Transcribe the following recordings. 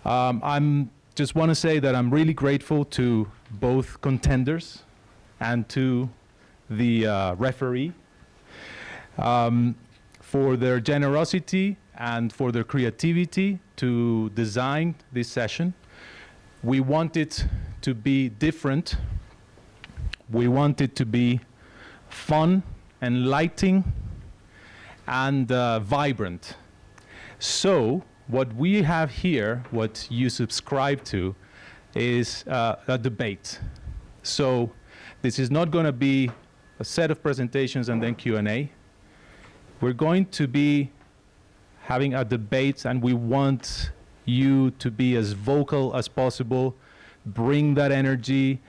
I'm just want to say that I'm really grateful to both contenders and to the referee for their generosity and for their creativity to design this session. We want it to be different. We want it to be fun, enlightening, and vibrant. So what we have here, what you subscribe to, is a debate. So this is not going to be a set of presentations and then Q&A. We're going to be having a debate, and we want you to be as vocal as possible, bring that energy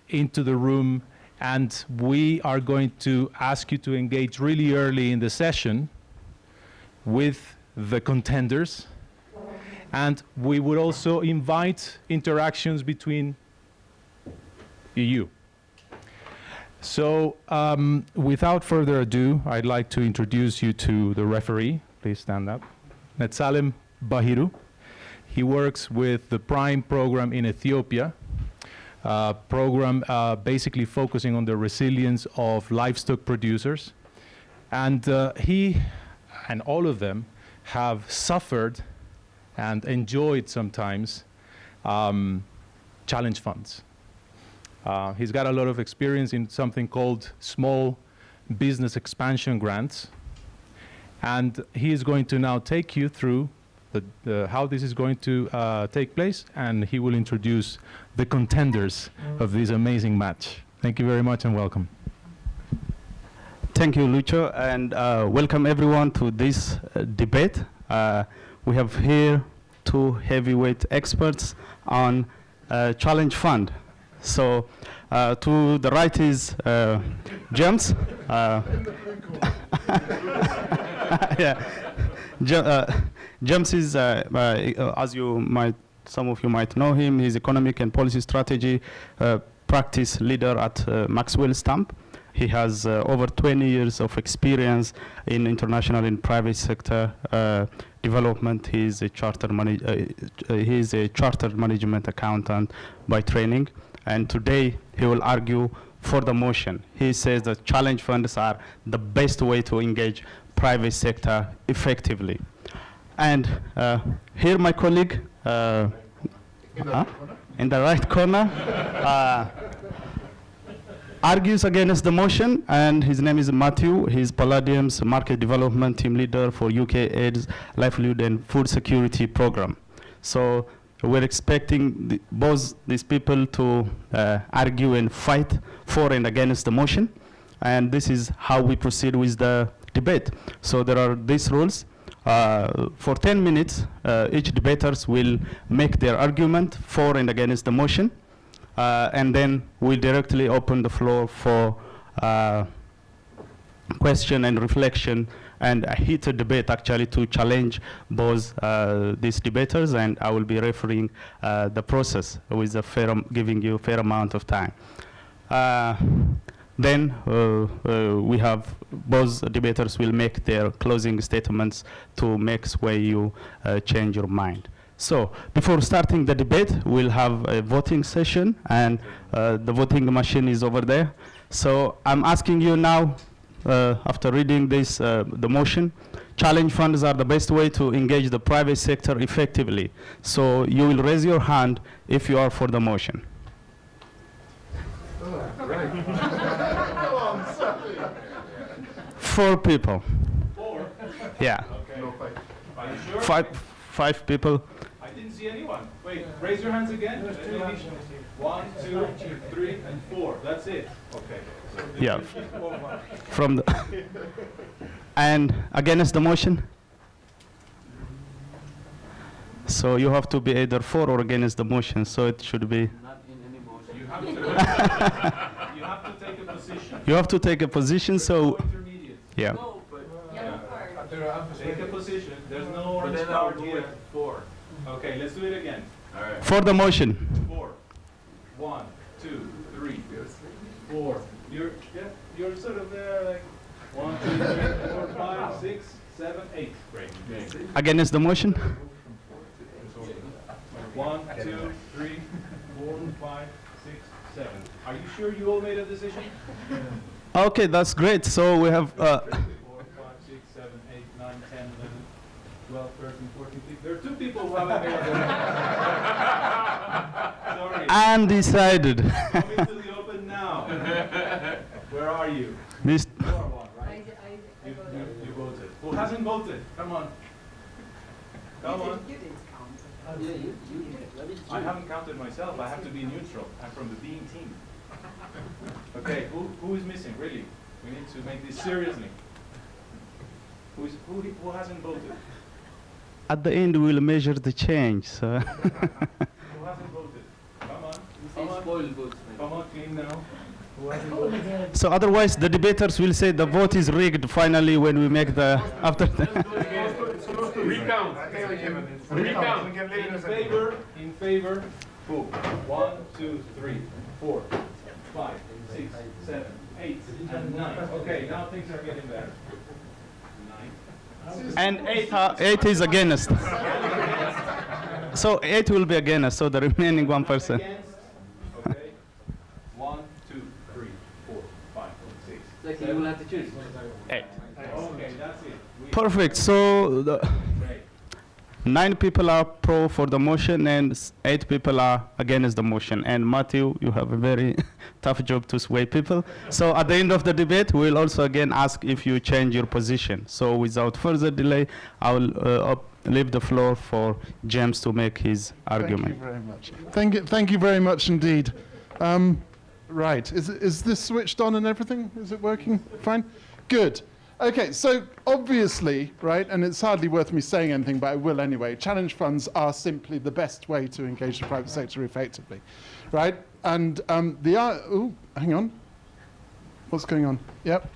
into the room, and we are going to ask you to engage really early in the session with the contenders, and we would also invite interactions between you. So without further ado, I'd like to introduce you to the referee. Please stand up. Netsalem Bahiru. He works with the Prime program in Ethiopia, program basically focusing on the resilience of livestock producers. And he and all of them have suffered and enjoyed sometimes challenge funds. He's got a lot of experience in something called small business expansion grants. And he is going to now take you through how this is going to take place, and he will introduce the contenders of this amazing match. Thank you very much and welcome. Thank you, Lucho, and welcome everyone to this debate. We have here two heavyweight experts on Challenge Fund. So to the right is James. James is, as some of you might know him, he's economic and policy strategy practice leader at Maxwell Stamp. He has over 20 years of experience in international and private sector development. He's a chartered management accountant by training, and today he will argue for the motion. He says that challenge funds are the best way to engage private sector effectively. And here my colleague in the right corner argues against the motion, and his name is Matthew. He's Palladium's market development team leader for UK AIDS, livelihood and food security program. So we're expecting both these people to argue and fight for and against the motion, and this is how we proceed with the debate. So there are these rules. For 10 minutes, each debaters will make their argument for and against the motion, and then we'll directly open the floor for question and reflection and a heated debate, actually, to challenge both these debaters, and I will be referring the process with a giving you a fair amount of time. Then we have both debaters will make their closing statements to make way you change your mind. So before starting the debate, we'll have a voting session, and the voting machine is over there. So I'm asking you now, after reading this, the motion, challenge funds are the best way to engage the private sector effectively. So you will raise your hand if you are for the motion. Four people. Four? Yeah. Okay. No, five. Are you sure? Five people. I didn't see anyone. Wait, raise your hands again. 1, 2, 3, and 4. That's it. Okay. So yeah. From the and against the motion. So you have to be either for or against the motion. So it should be. Not in any motion. You have to. You have to take a position. You have to take a position. So. Yeah. No, but Take a position. There's no orange card here. 4. Okay, let's do it again. all right. For the motion. 4. 1, 2, 3, 4. You're sort of there, like 1, 2, 3, 4, 5, 6, 7, 8. Great. Against the motion. 1, 2, 3, 4, 5, 6, 7. Are you sure you all made a decision? Okay, that's great. So we have 3, 4, 5, 6, 7, 8, 9, 10, 11, 12, 13, 14, 15. There are 2 people who haven't made a decision. Sorry. undecided. Come into the open now. Where are you? Miss- You are one, right? You voted. Who hasn't voted? Come on. Come on. You didn't count. I haven't counted myself. I have to be neutral. I'm from the being team. Okay, who is missing? Really? We need to make this seriously. Who hasn't voted? At the end, we'll measure the change. So. Who hasn't voted? Come on. Come on, clean now. Who hasn't voted? So otherwise, the debaters will say the vote is rigged finally when we make the after. Recount. Recount. In favor. Who? 1, 2, 3, 4, 5, 6, 7, 8, and 9. Okay, now things are getting better. 9. And 8 is against. So 8 will be against. So the remaining 1%. Against. Okay. 1, 2, 3, 4, 5, 6. 6. You will have to choose. 8. Okay, that's it. Perfect. So the Great. 9 people are pro for the motion and 8 people are against the motion. And Matthew, you have a very tough job to sway people. So at the end of the debate, we'll also again ask if you change your position. So without further delay, I will leave the floor for James to make his argument. Thank you very much. Thank you very much indeed. Right, is this switched on and everything? Is it working fine? Good. Okay, so obviously, right, and it's hardly worth me saying anything, but I will anyway, challenge funds are simply the best way to engage the private sector effectively, right? And hang on. What's going on? Yep.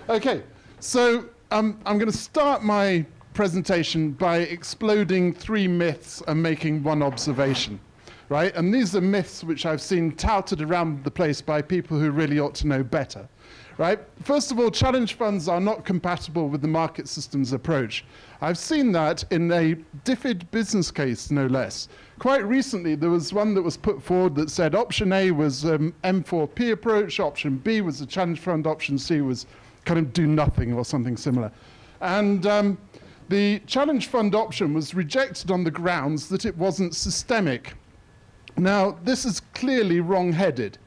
Okay, so I'm going to start my presentation by exploding 3 myths and making 1 observation, right? And these are myths which I've seen touted around the place by people who really ought to know better. Right? First of all, challenge funds are not compatible with the market systems approach. I've seen that in a DFID business case, no less. Quite recently, there was one that was put forward that said option A was M4P approach, option B was a challenge fund, option C was kind of do nothing or something similar. And the challenge fund option was rejected on the grounds that it wasn't systemic. Now, this is clearly wrong-headed,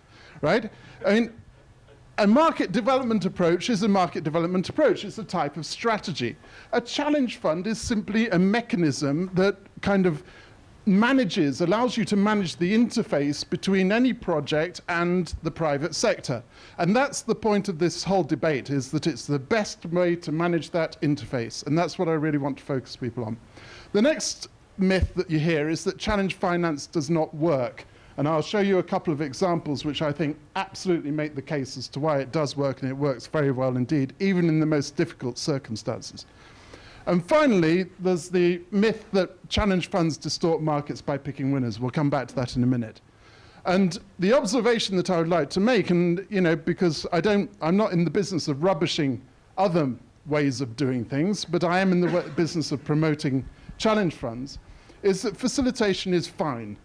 right? I mean, a market development approach is a market development approach. It's a type of strategy. A challenge fund is simply a mechanism that kind of allows you to manage the interface between any project and the private sector. And that's the point of this whole debate, is that it's the best way to manage that interface. And that's what I really want to focus people on. The next myth that you hear is that challenge finance does not work. And I'll show you a couple of examples which I think absolutely make the case as to why it does work, and it works very well indeed, even in the most difficult circumstances. And finally, there's the myth that challenge funds distort markets by picking winners. We'll come back to that in a minute. And the observation that I would like to make, and because I'm not in the business of rubbishing other ways of doing things, but I am in the business of promoting challenge funds, is that facilitation is fine.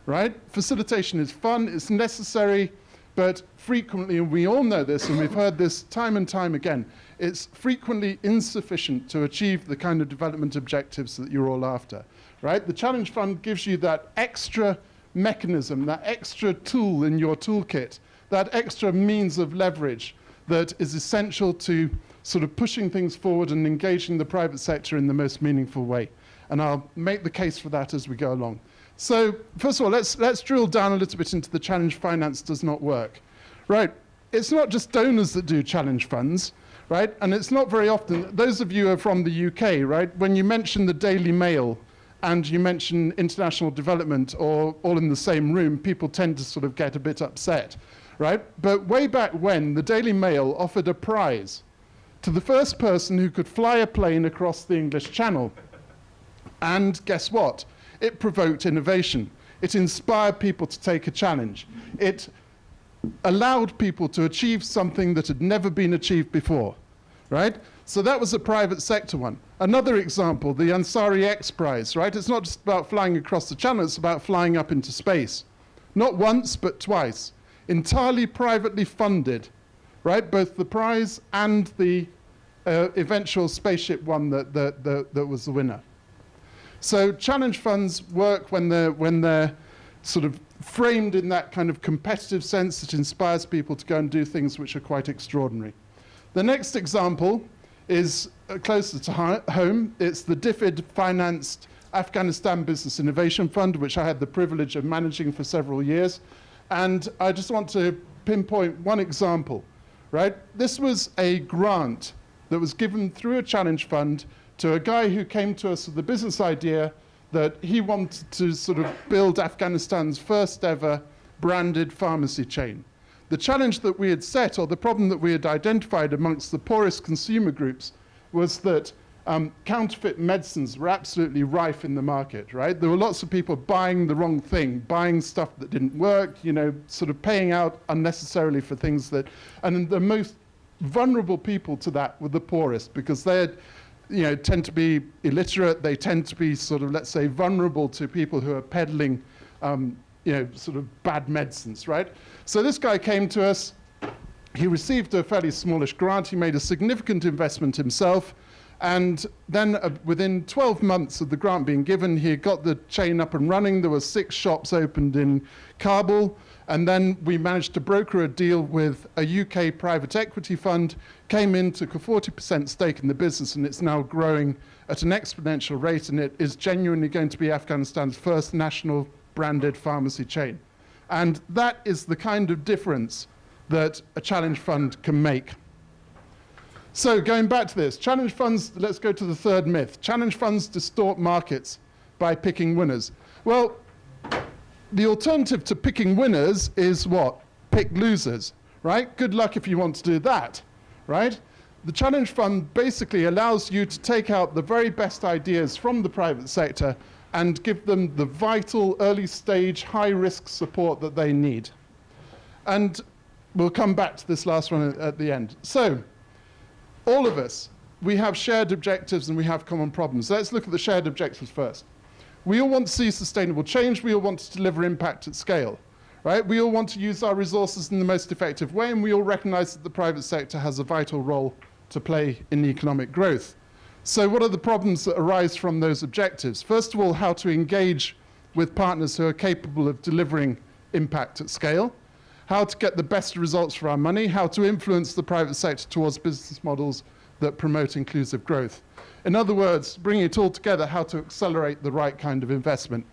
Right? Facilitation is fun, it's necessary, but frequently, and we all know this, and we've heard this time and time again, it's frequently insufficient to achieve the kind of development objectives that you're all after. Right? The Challenge Fund gives you that extra mechanism, that extra tool in your toolkit, that extra means of leverage that is essential to sort of pushing things forward and engaging the private sector in the most meaningful way. And I'll make the case for that as we go along. So first of all, let's drill down a little bit into the challenge finance does not work. Right, it's not just donors that do challenge funds, right? And it's not very often, those of you who are from the UK, right? When you mention the Daily Mail and you mention international development or all in the same room, people tend to sort of get a bit upset, right? But way back when, the Daily Mail offered a prize to the first person who could fly a plane across the English Channel. And guess what? It provoked innovation. It inspired people to take a challenge. It allowed people to achieve something that had never been achieved before, right? So that was a private sector one. Another example, the Ansari X Prize, right? It's not just about flying across the channel, it's about flying up into space. Not once, but twice. Entirely privately funded, right? Both the prize and the eventual spaceship one that was the winner. So challenge funds work when they're sort of framed in that kind of competitive sense that inspires people to go and do things which are quite extraordinary. The next example is closer to home. It's the DFID-financed Afghanistan Business Innovation Fund, which I had the privilege of managing for several years. And I just want to pinpoint one example, right? This was a grant that was given through a challenge fund to a guy who came to us with the business idea that he wanted to sort of build Afghanistan's first ever branded pharmacy chain. The challenge that we had set, or the problem that we had identified amongst the poorest consumer groups, was that counterfeit medicines were absolutely rife in the market, right? There were lots of people buying the wrong thing, buying stuff that didn't work, you know, sort of paying out unnecessarily for things that, and the most vulnerable people to that were the poorest, because they had, you know, tend to be illiterate, they tend to be sort of, let's say, vulnerable to people who are peddling, you know, sort of bad medicines, right? So this guy came to us, he received a fairly smallish grant, he made a significant investment himself, and then within 12 months of the grant being given, he got the chain up and running. There were 6 shops opened in Kabul, and then we managed to broker a deal with a UK private equity fund, came in, took a 40% stake in the business, and it's now growing at an exponential rate, and it is genuinely going to be Afghanistan's first national branded pharmacy chain. And that is the kind of difference that a challenge fund can make. So going back to this, challenge funds, let's go to the third myth. Challenge funds distort markets by picking winners. Well, the alternative to picking winners is what? Pick losers, right? Good luck if you want to do that, right? The challenge fund basically allows you to take out the very best ideas from the private sector and give them the vital early stage high risk support that they need. And we'll come back to this last one at the end. So all of us, we have shared objectives and we have common problems. Let's look at the shared objectives first. We all want to see sustainable change. We all want to deliver impact at scale, right? We all want to use our resources in the most effective way, and we all recognize that the private sector has a vital role to play in economic growth. So what are the problems that arise from those objectives? First of all, how to engage with partners who are capable of delivering impact at scale, how to get the best results for our money, how to influence the private sector towards business models that promote inclusive growth. In other words, bringing it all together, how to accelerate the right kind of investment.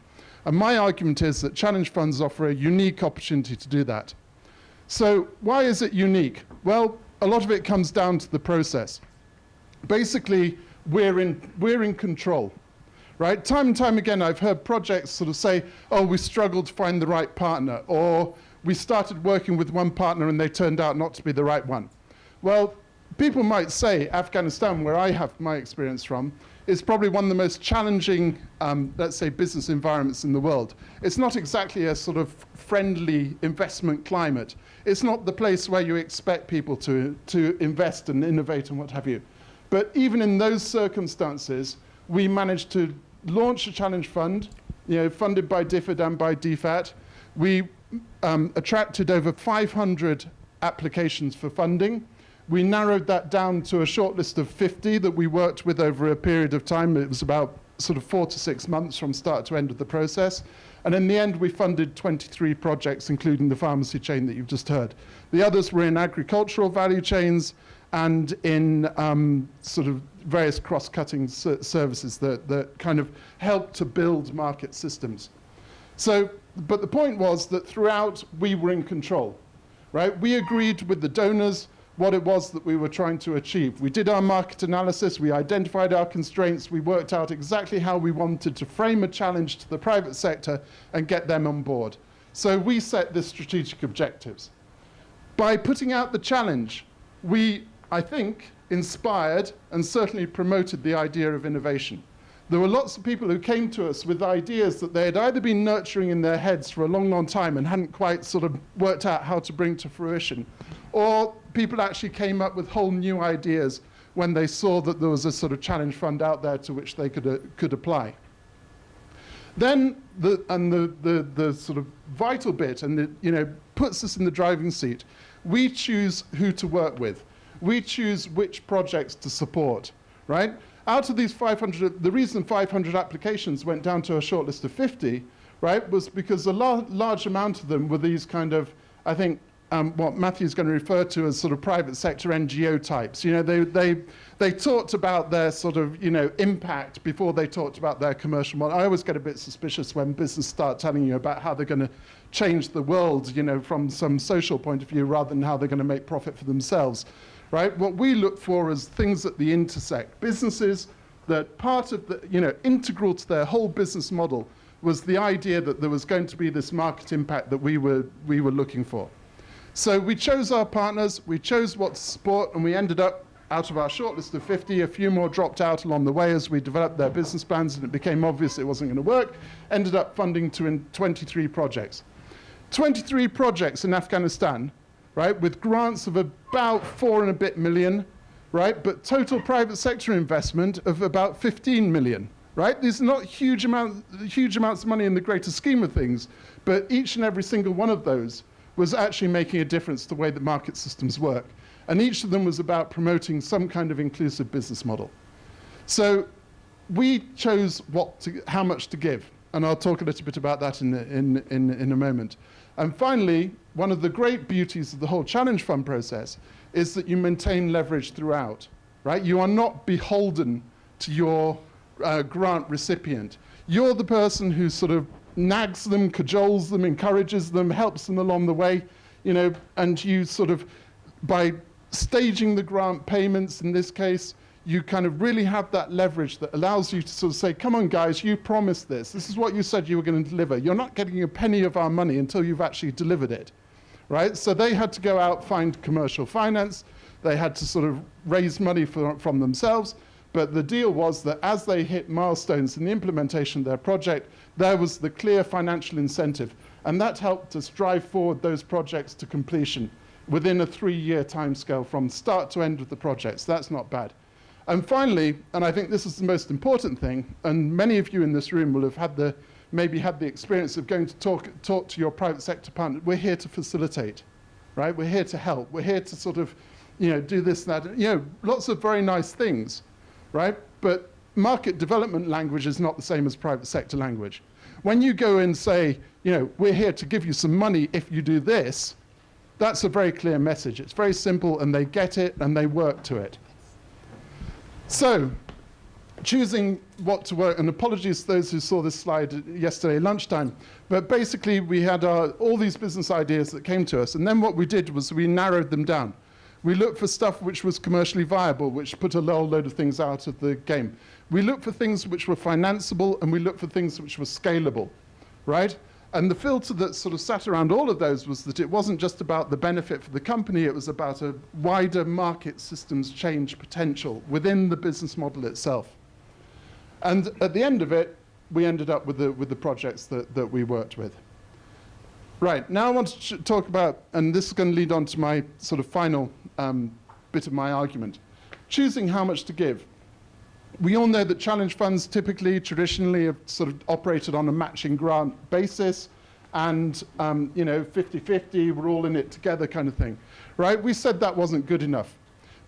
And my argument is that challenge funds offer a unique opportunity to do that. So why is it unique? Well, a lot of it comes down to the process. Basically, we're in control, right? Time and time again, I've heard projects sort of say, oh, we struggled to find the right partner, or we started working with one partner and they turned out not to be the right one. Well, people might say Afghanistan, where I have my experience from, is probably one of the most challenging, let's say, business environments in the world. It's not exactly a sort of friendly investment climate. It's not the place where you expect people to invest and innovate and what have you. But even in those circumstances, we managed to launch a challenge fund, you know, funded by DFID and by DFAT. We attracted over 500 applications for funding. We narrowed that down to a short list of 50 that we worked with over a period of time. It was about sort of 4 to 6 months from start to end of the process. And in the end, we funded 23 projects, including the pharmacy chain that you've just heard. The others were in agricultural value chains and in sort of various cross-cutting services that kind of help to build market systems. So, but the point was that throughout, we were in control, right? We agreed with the donors what it was that we were trying to achieve. We did our market analysis, we identified our constraints, we worked out exactly how we wanted to frame a challenge to the private sector and get them on board. So we set the strategic objectives. By putting out the challenge, we, I think, inspired and certainly promoted the idea of innovation. There were lots of people who came to us with ideas that they had either been nurturing in their heads for a long, long time and hadn't quite sort of worked out how to bring to fruition, or people actually came up with whole new ideas when they saw that there was a sort of challenge fund out there to which they could apply. Then the sort of vital bit, and it, you know, puts us in the driving seat. We choose who to work with. We choose which projects to support, right? Out of these 500, the reason 500 applications went down to a shortlist of 50, right, was because a large amount of them were these kind of, I think, what Matthew's going to refer to as sort of private sector NGO types. You know, they talked about their sort of, you know, impact before they talked about their commercial model. I always get a bit suspicious when business start telling you about how they're going to change the world, you know, from some social point of view rather than how they're going to make profit for themselves, right? What we look for is things at the intersect. Businesses that part of the, you know, integral to their whole business model was the idea that there was going to be this market impact that we were looking for. So we chose our partners, we chose what to support, and we ended up, out of our shortlist of 50, a few more dropped out along the way as we developed their business plans and it became obvious it wasn't going to work, ended up funding 23 projects. 23 projects in Afghanistan, right, with grants of about 4 and a bit million, right, but total private sector investment of about 15 million. Right? These are not huge amounts of money in the greater scheme of things, but each and every single one of those was actually making a difference to the way that market systems work. And each of them was about promoting some kind of inclusive business model. So we chose how much to give, and I'll talk a little bit about that in a moment. And finally, one of the great beauties of the whole Challenge Fund process is that you maintain leverage throughout. Right? You are not beholden to your grant recipient. You're the person who sort of nags them, cajoles them, encourages them, helps them along the way, you know, and you sort of, by staging the grant payments in this case, you kind of really have that leverage that allows you to sort of say, come on guys, you promised this. This is what you said you were going to deliver. You're not getting a penny of our money until you've actually delivered it, right? So they had to go out, find commercial finance. They had to sort of raise money from themselves. But the deal was that as they hit milestones in the implementation of their project, there was the clear financial incentive. And that helped us drive forward those projects to completion within a 3-year timescale from start to end of the projects. That's not bad. And finally, and I think this is the most important thing, and many of you in this room will have maybe had the experience of going to talk to your private sector partner. We're here to facilitate, right? We're here to help. We're here to sort of, you know, do this, that, you know, lots of very nice things. Right? But market development language is not the same as private sector language. When you go and say, you know, we're here to give you some money if you do this, that's a very clear message. It's very simple and they get it and they work to it. So, choosing what to work, and apologies to those who saw this slide yesterday lunchtime, but basically we had all these business ideas that came to us, and then what we did was we narrowed them down. We looked for stuff which was commercially viable, which put a whole load of things out of the game. We looked for things which were financeable, and we looked for things which were scalable, right? And the filter that sort of sat around all of those was that it wasn't just about the benefit for the company, it was about a wider market systems change potential within the business model itself. And at the end of it, we ended up with the projects that we worked with. Right, now I want to talk about, and this is going to lead on to my sort of final bit of my argument, choosing how much to give. We all know that challenge funds typically, traditionally, have sort of operated on a matching grant basis, and you know, 50-50, we're all in it together kind of thing, right? We said that wasn't good enough,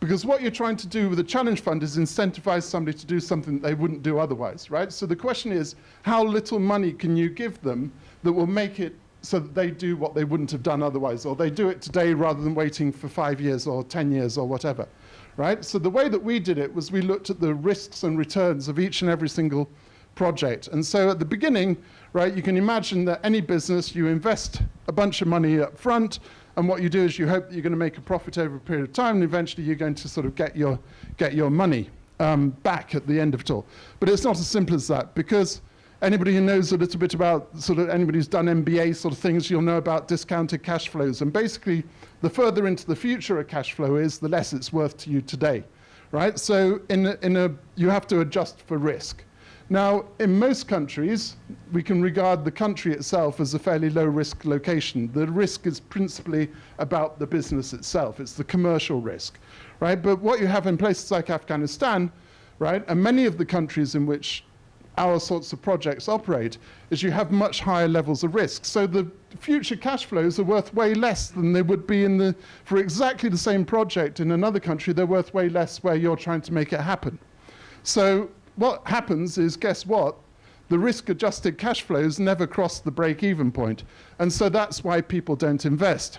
because what you're trying to do with a challenge fund is incentivize somebody to do something that they wouldn't do otherwise, right? So the question is, how little money can you give them that will make it so that they do what they wouldn't have done otherwise, or they do it today rather than waiting for 5 years or 10 years or whatever, right? So the way that we did it was we looked at the risks and returns of each and every single project. And so at the beginning, right, you can imagine that any business, you invest a bunch of money up front, and what you do is you hope that you're going to make a profit over a period of time, and eventually you're going to sort of get your money back at the end of it all. But it's not as simple as that, because anybody who knows a little bit about sort of anybody who's done MBA sort of things, you'll know about discounted cash flows. And basically, the further into the future a cash flow is, the less it's worth to you today, right? So you have to adjust for risk. Now, in most countries, we can regard the country itself as a fairly low-risk location. The risk is principally about the business itself. It's the commercial risk, right? But what you have in places like Afghanistan, right, and many of the countries in which our sorts of projects operate, is you have much higher levels of risk. So the future cash flows are worth way less than they would be for exactly the same project in another country. They're worth way less where you're trying to make it happen. So what happens is, guess what? The risk-adjusted cash flows never cross the break-even point. And so that's why people don't invest.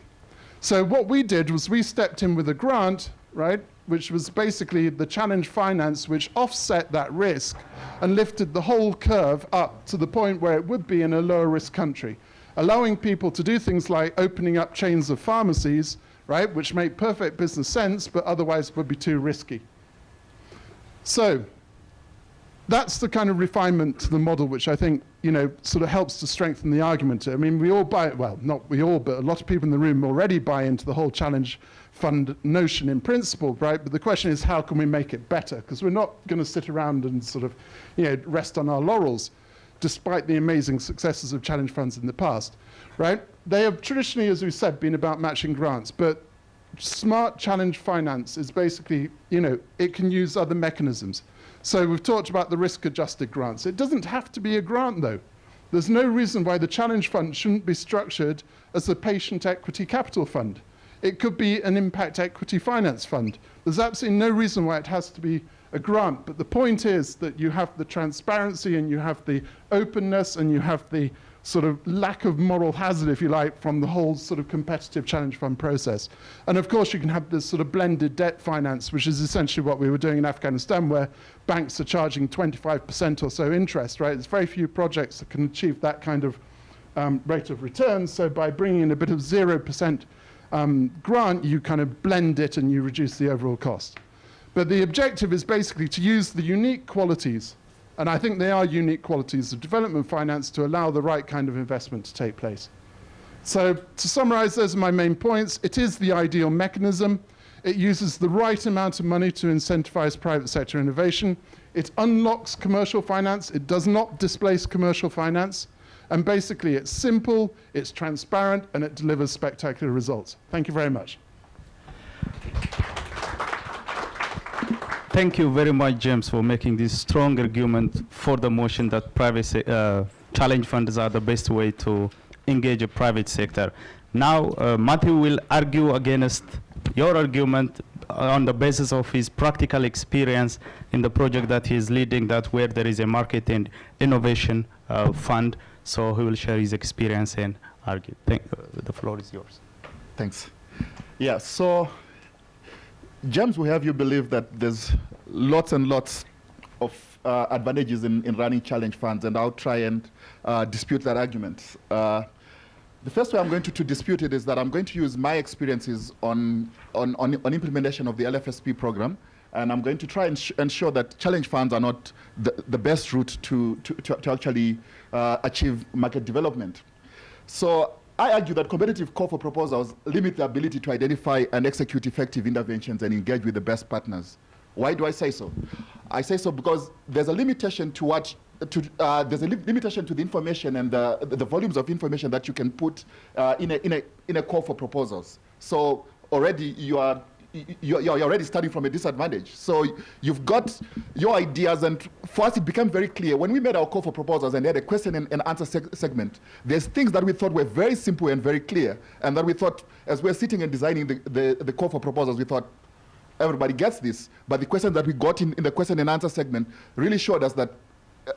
So what we did was we stepped in with a grant, right, which was basically the challenge finance, which offset that risk and lifted the whole curve up to the point where it would be in a lower risk country, allowing people to do things like opening up chains of pharmacies, right, which make perfect business sense, but otherwise would be too risky. So that's the kind of refinement to the model which I think, sort of helps to strengthen the argument. I mean, we all buy it, well, not we all, but a lot of people in the room already buy into the whole challenge fund notion in principle, right? But the question is, how can we make it better? Because we're not going to sit around and sort of, rest on our laurels, despite the amazing successes of challenge funds in the past, right? They have traditionally, as we said, been about matching grants, but smart challenge finance is basically, it can use other mechanisms. So we've talked about the risk-adjusted grants. It doesn't have to be a grant, though. There's no reason why the challenge fund shouldn't be structured as a patient equity capital fund. It could be an impact equity finance fund. There's absolutely no reason why it has to be a grant. But the point is that you have the transparency and you have the openness and you have the sort of lack of moral hazard, if you like, from the whole sort of competitive challenge fund process. And of course, you can have this sort of blended debt finance, which is essentially what we were doing in Afghanistan, where banks are charging 25% or so interest, right? There's very few projects that can achieve that kind of rate of return. So by bringing in a bit of 0% grant, you kind of blend it and you reduce the overall cost. But the objective is basically to use the unique qualities, and I think they are unique qualities of development finance, to allow the right kind of investment to take place. So to summarize, those are my main points. It is the ideal mechanism. It uses the right amount of money to incentivize private sector innovation. It unlocks commercial finance. It does not displace commercial finance. And basically, it's simple, it's transparent, and it delivers spectacular results. Thank you very much. Thank you very much, James, for making this strong argument for the motion that private challenge funds are the best way to engage a private sector. Now, Matthew will argue against your argument on the basis of his practical experience in the project that he is leading, that where there is a market and innovation fund. So he will share his experience and argue. The floor is yours. Thanks. Yeah, so James, we have you believe that there's lots and lots of advantages in running challenge funds, and I'll try and dispute that argument. The first way I'm going to dispute it is that I'm going to use my experiences on implementation of the LFSP program, and I'm going to try and ensure that challenge funds are not the best route to actually achieve market development. So I argue that competitive call for proposals limit the ability to identify and execute effective interventions and engage with the best partners. Why do I say so? I say so because there's a limitation to limitation to the information and the volumes of information that you can put in a call for proposals. So already you're already starting from a disadvantage. So you've got your ideas, and for us it became very clear when we made our call for proposals and had a question and answer segment. There's things that we thought were very simple and very clear, and that we thought, as we're sitting and designing the call for proposals, we thought everybody gets this. But the question that we got in the question and answer segment really showed us that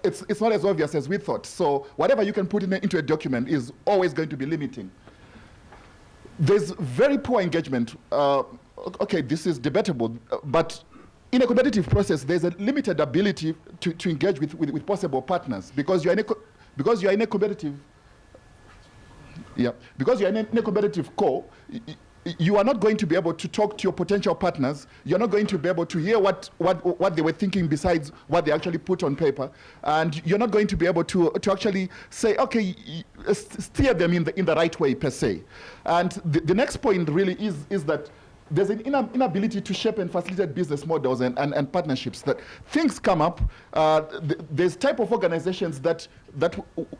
it's not as obvious as we thought. So whatever you can put into a document is always going to be limiting. There's very poor engagement. Okay, this is debatable, but in a competitive process, there's a limited ability to engage with possible partners because you're in a competitive call. You are not going to be able to talk to your potential partners. You're not going to be able to hear what they were thinking besides what they actually put on paper, and you're not going to be able to actually say, okay, steer them in the right way per se. And the next point really is that there's an inability to shape and facilitate business models and partnerships. That things come up. There's type of organizations that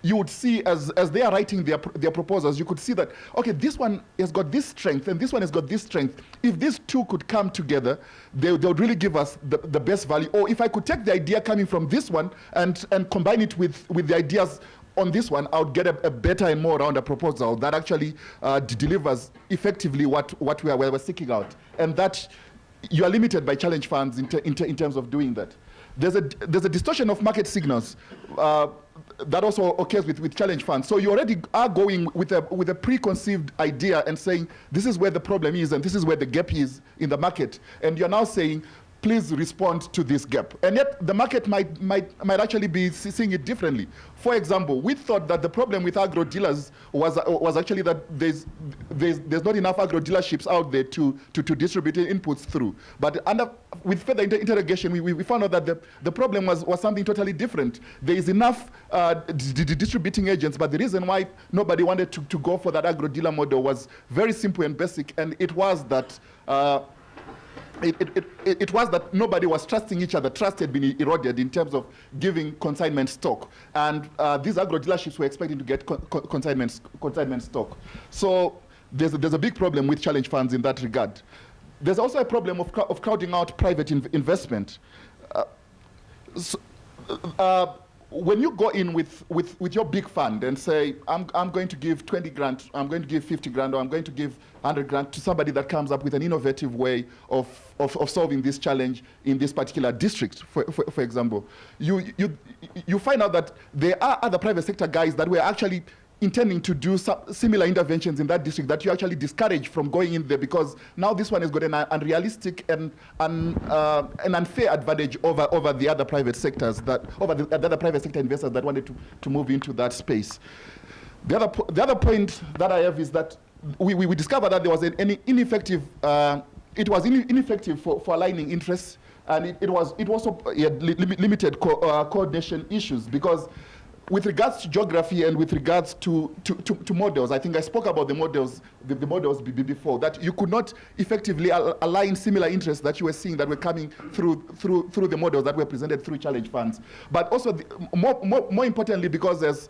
you would see as they are writing their proposals. You could see that, okay, this one has got this strength and this one has got this strength. If these two could come together, they would really give us the best value. Or if I could take the idea coming from this one and combine it with the ideas on this one, I would get a better and more rounded proposal that actually delivers effectively what we were seeking out. And that you are limited by challenge funds in terms of doing that. There's a distortion of market signals that also occurs with challenge funds. So you already are going with a preconceived idea and saying, this is where the problem is and this is where the gap is in the market. And you're now saying, please respond to this gap. And yet the market might actually be seeing it differently. For example, we thought that the problem with agro dealers was actually that there's not enough agro dealerships out there to distribute inputs through. But with further interrogation, we found out that the problem was something totally different. There is enough distributing agents, but the reason why nobody wanted to go for that agro dealer model was very simple and basic, and it was that it was that nobody was trusting each other. Trust had been eroded in terms of giving consignment stock. And these agro dealerships were expecting to get consignment stock. So there's a big problem with challenge funds in that regard. There's also a problem of crowding out private investment. When you go in with your big fund and say, I'm going to give 20 grand, I'm going to give 50 grand, or I'm going to give 100 grand to somebody that comes up with an innovative way of solving this challenge in this particular district, for example, you find out that there are other private sector guys that were actually intending to do similar interventions in that district that you actually discourage from going in there, because now this one has got an unrealistic and an unfair advantage over the other private sectors over the other private sector investors that wanted to move into that space. The other point that I have is that we discovered that there was an ineffective. It was ineffective for aligning interests, and it also had limited coordination issues, because with regards to geography and with regards to models, I think I spoke about the models before, that you could not effectively align similar interests that you were seeing that were coming through the models that were presented through challenge funds. But also, more importantly, because as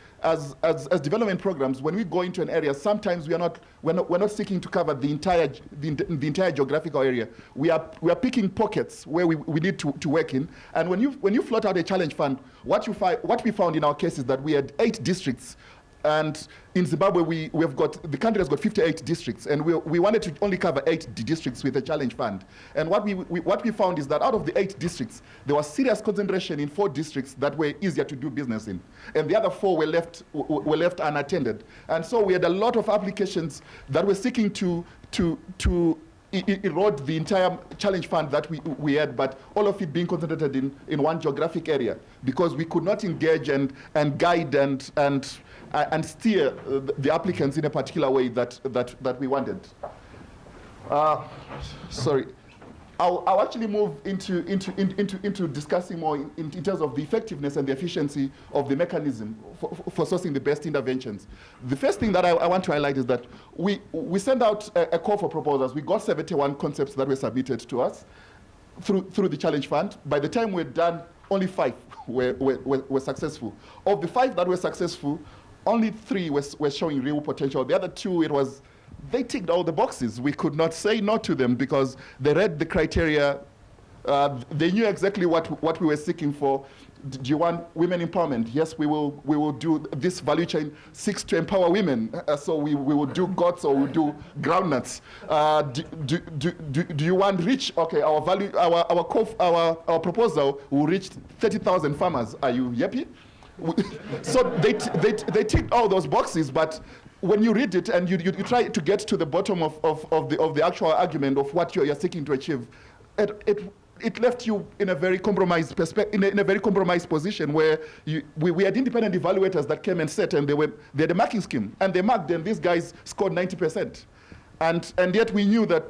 development programs, when we go into an area, sometimes we're not seeking to cover the entire geographical area. We are picking pockets where we need to work in. And when you float out a challenge fund, what we found in our case is that we had 8 districts, and in Zimbabwe the country has got 58 districts, and we wanted to only cover 8 districts with a challenge fund. And what we found is that out of the 8 districts, there was serious concentration in 4 districts that were easier to do business in, and the other 4 were left unattended. And so we had a lot of applications that were seeking to erode the entire challenge fund that we had, but all of it being concentrated in one geographic area, because we could not engage and guide and steer the applicants in a particular way that we wanted. Sorry. I'll actually move into discussing more in terms of the effectiveness and the efficiency of the mechanism for sourcing the best interventions. The first thing that I want to highlight is that we sent out a call for proposals. We got 71 concepts that were submitted to us through the challenge fund. By the time we're done, only 5 were successful. Of the 5 that were successful, only 3 were showing real potential. The other 2, they ticked all the boxes. We could not say no to them because they read the criteria. They knew exactly what we were seeking for. Do you want women empowerment? Yes, we will do this value chain seeks to empower women. So we will do goats, or we'll do groundnuts. Do you want reach? Okay, our proposal will reach 30,000 farmers. Are you happy? So they ticked all those boxes, but when you read it and you try to get to the bottom of the actual argument of what you're seeking to achieve, it left you in a very compromised in a very compromised position, where we had independent evaluators that came and sat, and they had a marking scheme, and they marked, and these guys scored 90%, and yet we knew that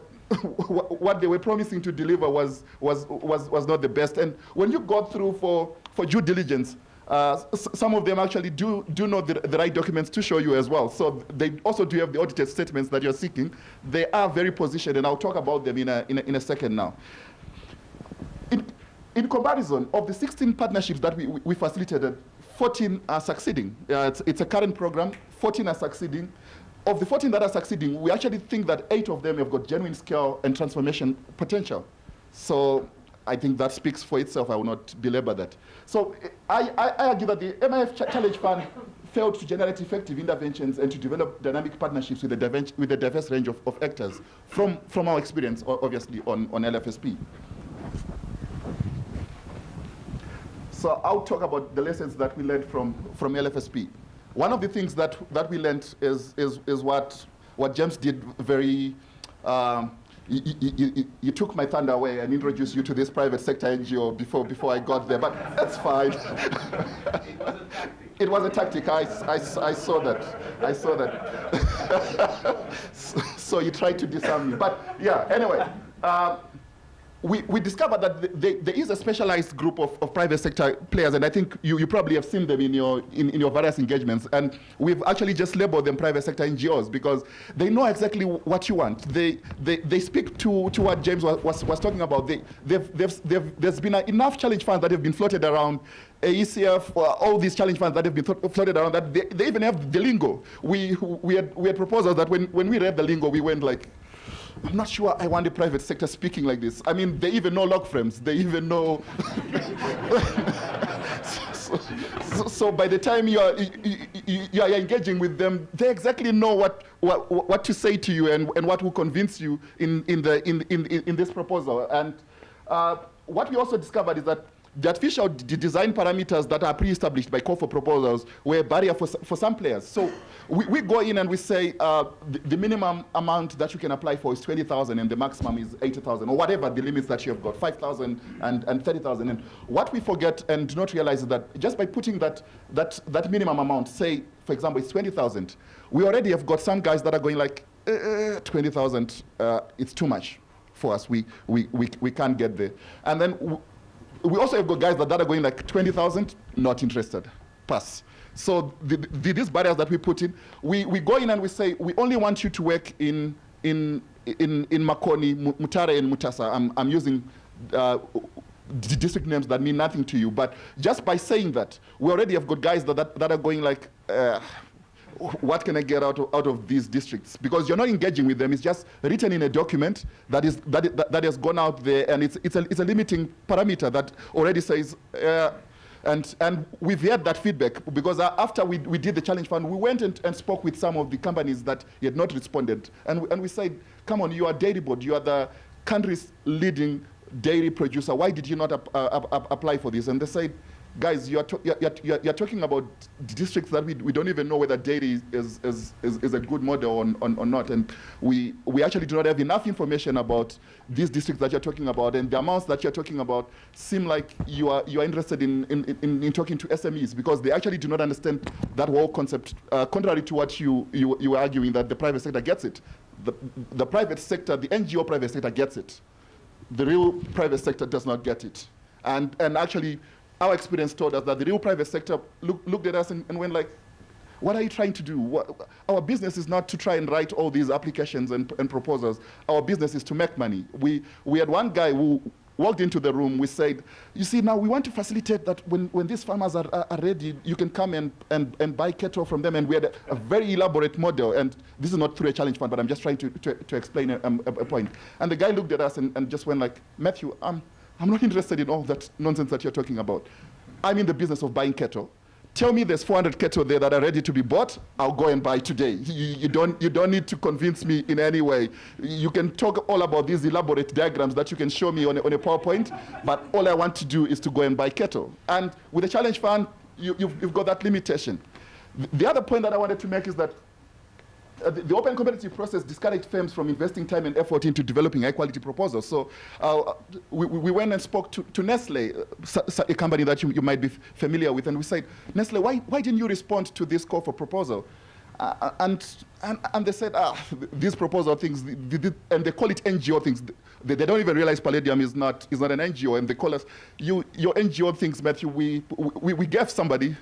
what they were promising to deliver was not the best. And when you go through for due diligence, Some of them actually do know the right documents to show you as well. So they also do have the audited statements that you're seeking. They are very positioned, and I'll talk about them in a second now. In comparison, of the 16 partnerships that we facilitated, 14 are succeeding. It's a current program, 14 are succeeding. Of the 14 that are succeeding, we actually think that 8 of them have got genuine scale and transformation potential. So I think that speaks for itself. I will not belabor that. So I argue that the MIF Challenge Fund failed to generate effective interventions and to develop dynamic partnerships with a diverse range of actors from our experience, obviously, on LFSP. So I'll talk about the lessons that we learned from LFSP. One of the things that we learned is what James did very. You took my thunder away and introduced you to this private sector NGO before I got there, but that's fine. It was a tactic. I saw that. I saw that. So you tried to disarm me. But yeah, anyway. We discovered that there is a specialized group of private sector players, and I think you probably have seen them in your various engagements. And we've actually just labeled them private sector NGOs because they know exactly what you want. They speak to what James was talking about. There's been enough challenge funds that have been floated around. AECF, all these challenge funds that have been floated around, that they even have the lingo. We had proposals that when we read the lingo, we went like, I'm not sure I want the private sector speaking like this. I mean, they even know log frames. They even know. so by the time you are engaging with them, they exactly know what to say to you and what will convince you in this proposal. And what we also discovered is that the artificial design parameters that are pre-established by call for proposals were a barrier for some players. So we go in and we say the minimum amount that you can apply for is 20,000 and the maximum is 80,000, or whatever the limits that you have got, 5,000 and 30,000. And what we forget and do not realize is that just by putting that minimum amount, say, for example, it's 20,000, we already have got some guys that are going like, 20,000, it's too much for us. We can't get there. And then we also have got guys that are going like 20,000, not interested, pass. So these barriers that we put in, we go in and we say, we only want you to work in Makoni, Mutare and Mutasa. I'm using district names that mean nothing to you, but just by saying that, we already have got guys that are going like, what can I get out of these districts? Because you're not engaging with them. It's just written in a document that has gone out there, and it's a limiting parameter that already says. And we've heard that feedback because after we did the challenge fund, we went and spoke with some of the companies that had not responded, and we said, "Come on, you are Dairy Board. You are the country's leading dairy producer. Why did you not apply for this?" And they said, guys, you're talking about districts that we don't even know whether dairy is a good model or not. And we actually do not have enough information about these districts that you're talking about, and the amounts that you're talking about seem like you are interested in talking to SMEs because they actually do not understand that whole concept, contrary to what you were arguing that the private sector gets it. The private sector, the NGO private sector gets it. The real private sector does not get it. And actually, our experience told us that the real private sector looked at us and went like, what are you trying to do? Our business is not to try and write all these applications and proposals. Our business is to make money. We had one guy who walked into the room. We said, you see, now we want to facilitate that when these farmers are ready, you can come and buy cattle from them. And we had a very elaborate model. And this is not through a challenge fund, but I'm just trying to explain a point. And the guy looked at us and just went like, Matthew, I'm not interested in all that nonsense that you're talking about. I'm in the business of buying cattle. Tell me there's 400 cattle there that are ready to be bought, I'll go and buy today. You don't need to convince me in any way. You can talk all about these elaborate diagrams that you can show me on a PowerPoint, but all I want to do is to go and buy cattle. And with the Challenge Fund, you've got that limitation. The other point that I wanted to make is that the open competitive process discouraged firms from investing time and effort into developing high-quality proposals. So we went and spoke to Nestle, a company that you might be familiar with, and we said, Nestle, why didn't you respond to this call for proposal? And they said, these proposal things, and they call it NGO things. they don't even realize Palladium is not an NGO, and they call us, your NGO thinks, Matthew, we gave somebody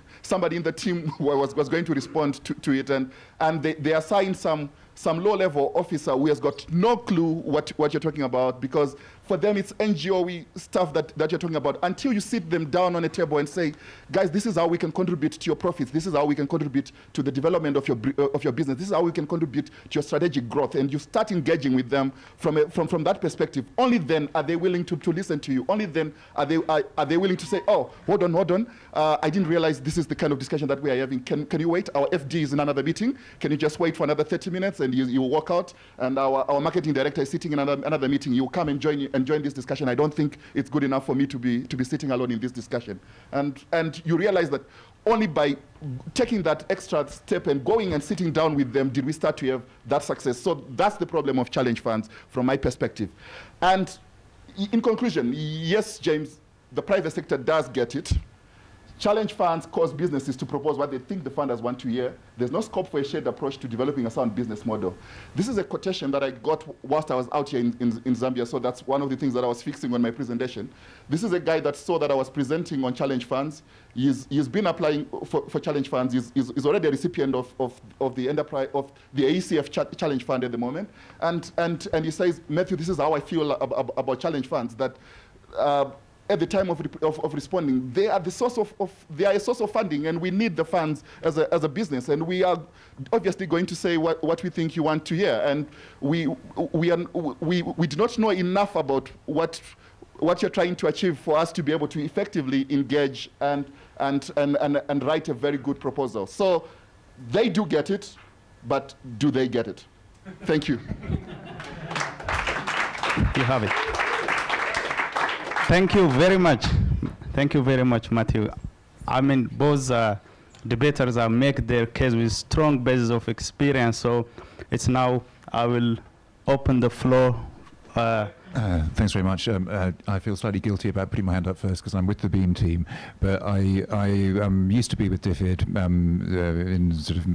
in the team who was going to respond to it, and they assigned some low-level officer who has got no clue what you're talking about, because for them it's NGO stuff that you're talking about, until you sit them down on a table and say, guys, this is how we can contribute to your profits, this is how we can contribute to the development of your business, this is how we can contribute to your strategic growth, and you start engaging with them from that perspective. Only then are they willing to listen to you. Only then are they willing to say, oh, hold on, I didn't realize this is the kind of discussion that we are having. Can you wait? Our FD is in another meeting. Can you just wait for another 30 minutes and you walk out? And our marketing director is sitting in another meeting. You come and join this discussion. I don't think it's good enough for me to be sitting alone in this discussion. And you realize that only by taking that extra step and going and sitting down with them did we start to have that success. So that's the problem of challenge funds from my perspective. And in conclusion, yes, James, the private sector does get it. Challenge funds cause businesses to propose what they think the funders want to hear. There's no scope for a shared approach to developing a sound business model. This is a quotation that I got whilst I was out here in Zambia, so that's one of the things that I was fixing on my presentation. This is a guy that saw that I was presenting on challenge funds. He's been applying for challenge funds. He's already a recipient of the enterprise of the AECF challenge fund at the moment. And he says, Matthew, this is how I feel about challenge funds, that at the time of responding, they are a source of funding, and we need the funds as a business, and we are obviously going to say what we think you want to hear, and we do not know enough about what you're trying to achieve for us to be able to effectively engage and write a very good proposal. So they do get it, but do they get it? Thank you. You have it. Thank you very much. Thank you very much, Matthew. I mean, both debaters are make their case with strong basis of experience. So it's now, I will open the floor. Thanks very much. I feel slightly guilty about putting my hand up first because I'm with the Beam team, but I used to be with DFID in sort of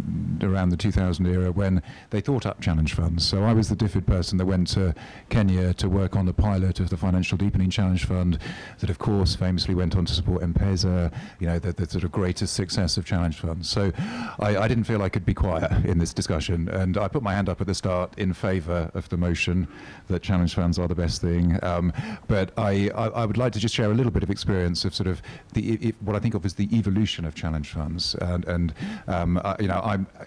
around the 2000 era when they thought up challenge funds. So I was the DFID person that went to Kenya to work on the pilot of the Financial Deepening Challenge Fund that, of course, famously went on to support M-Pesa, you know, the sort of greatest success of challenge funds. So I didn't feel I could be quiet in this discussion, and I put my hand up at the start in favour of the motion that challenge funds are the best thing, but I would like to just share a little bit of experience of sort of what I think of as the evolution of challenge funds, and you know,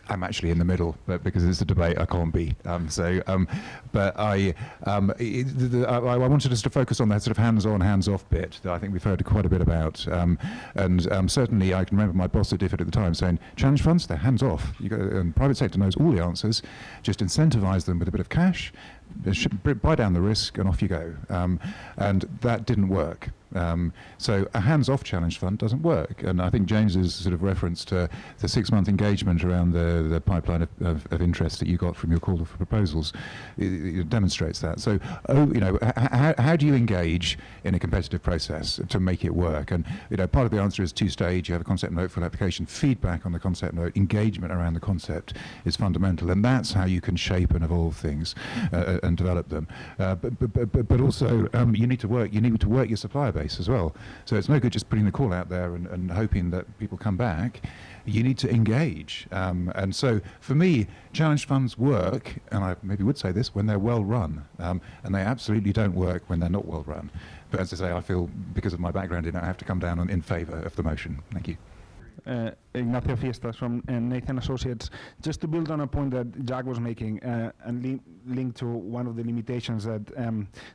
I'm actually in the middle, but because it's a debate I can't be. But I wanted us to focus on that sort of hands-on, hands-off bit that I think we've heard quite a bit about, and certainly I can remember my boss at DFID at the time saying, challenge funds, they're hands-off. And private sector knows all the answers, just incentivize them with a bit of cash, buy down the risk, and off you go. And that didn't work. So a hands-off challenge fund doesn't work. And I think James's sort of reference to the 6-month engagement around the pipeline of interest that you got from your call for proposals, it demonstrates that. So, you know, how do you engage in a competitive process to make it work? And, you know, part of the answer is two-stage. You have a concept note, full application, feedback on the concept note, engagement around the concept is fundamental. And that's how you can shape and evolve things and develop them. But also, you need to work your supplier base as well. So it's no good just putting the call out there and hoping that people come back. You need to engage. And so for me, challenge funds work, and I maybe would say this, when they're well run. And they absolutely don't work when they're not well run. But as I say, I feel, because of my background in it, I have to come down in favour of the motion. Thank you. Ignacio Fiestas from Nathan Associates. Just to build on a point that Jack was making and link to one of the limitations that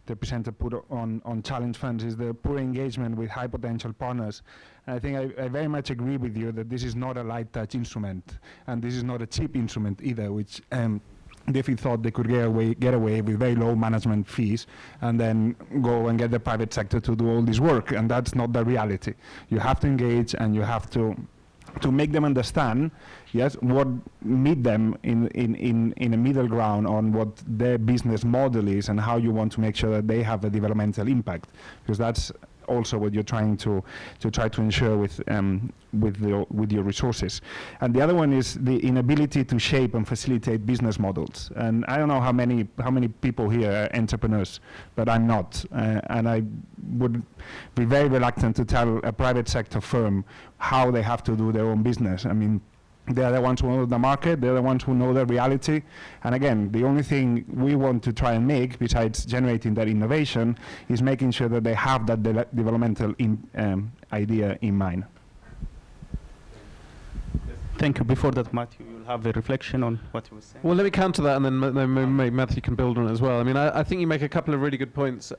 the presenter put on challenge funds is the poor engagement with high potential partners. And I think I very much agree with you that this is not a light touch instrument, and this is not a cheap instrument either, which DFID thought they could get away with very low management fees and then go and get the private sector to do all this work, and that's not the reality. You have to engage, and you have to make them understand, yes, what meet them in a middle ground on what their business model is and how you want to make sure that they have a developmental impact, because that's also what you're trying to try to ensure with your resources. And the other one is the inability to shape and facilitate business models. And I don't know how many people here are entrepreneurs, but I'm not, and I would be very reluctant to tell a private sector firm how they have to do their own business. I mean, they're the ones who know the market, they're the ones who know the reality. And again, the only thing we want to try and make, besides generating that innovation, is making sure that they have that developmental idea in mind. Thank you. Before that, Matthew, you'll have a reflection on what you were saying. Well, let me counter that, and then maybe Matthew can build on it as well. I mean, I think you make a couple of really good points.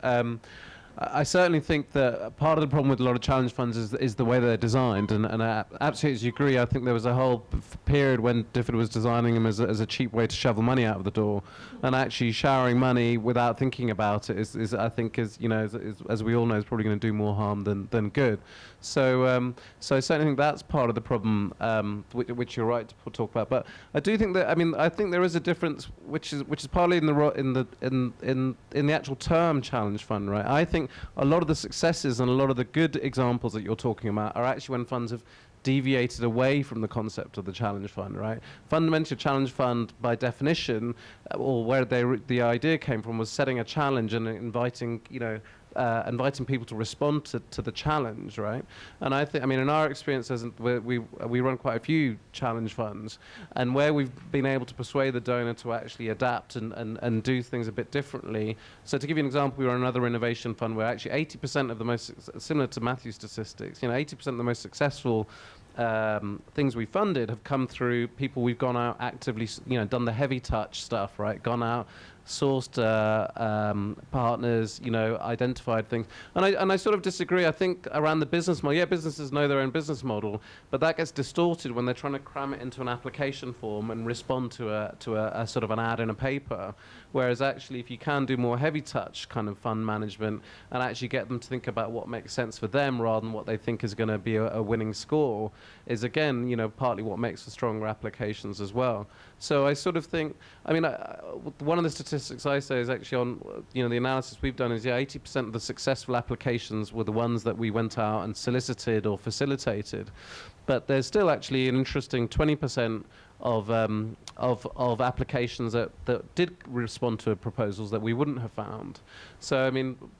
I certainly think that part of the problem with a lot of challenge funds is the way they're designed, and I absolutely agree. I think there was a whole period when DFID was designing them as a cheap way to shovel money out of the door, and actually showering money without thinking about it is I think as we all know, is probably going to do more harm than good. So I certainly think that's part of the problem, which you're right to talk about. But I do think that I think there is a difference, which is partly in the actual term challenge fund, right? I think a lot of the successes and a lot of the good examples that you're talking about are actually when funds have deviated away from the concept of the challenge fund, right? Fundamentally, a challenge fund, by definition, or where the idea came from, was setting a challenge and inviting people to respond to the challenge, right? And I think, in our experience, we run quite a few challenge funds, and where we've been able to persuade the donor to actually adapt and do things a bit differently. So to give you an example, we run another innovation fund where actually 80% of the most, similar to Matthew's statistics, 80% of the most successful things we funded have come through people we've gone out actively, done the heavy touch stuff, right? Gone out, sourced partners, identified things. And I sort of disagree. I think around the business model, businesses know their own business model, but that gets distorted when they're trying to cram it into an application form and respond to a sort of an ad in a paper. Whereas actually, if you can do more heavy touch kind of fund management and actually get them to think about what makes sense for them rather than what they think is going to be a winning score, is again, partly what makes for stronger applications as well. So I sort of think, one of the statistics I say is actually on, the analysis we've done is 80% of the successful applications were the ones that we went out and solicited or facilitated. But there's still actually an interesting 20% of applications that did respond to proposals that we wouldn't have found. So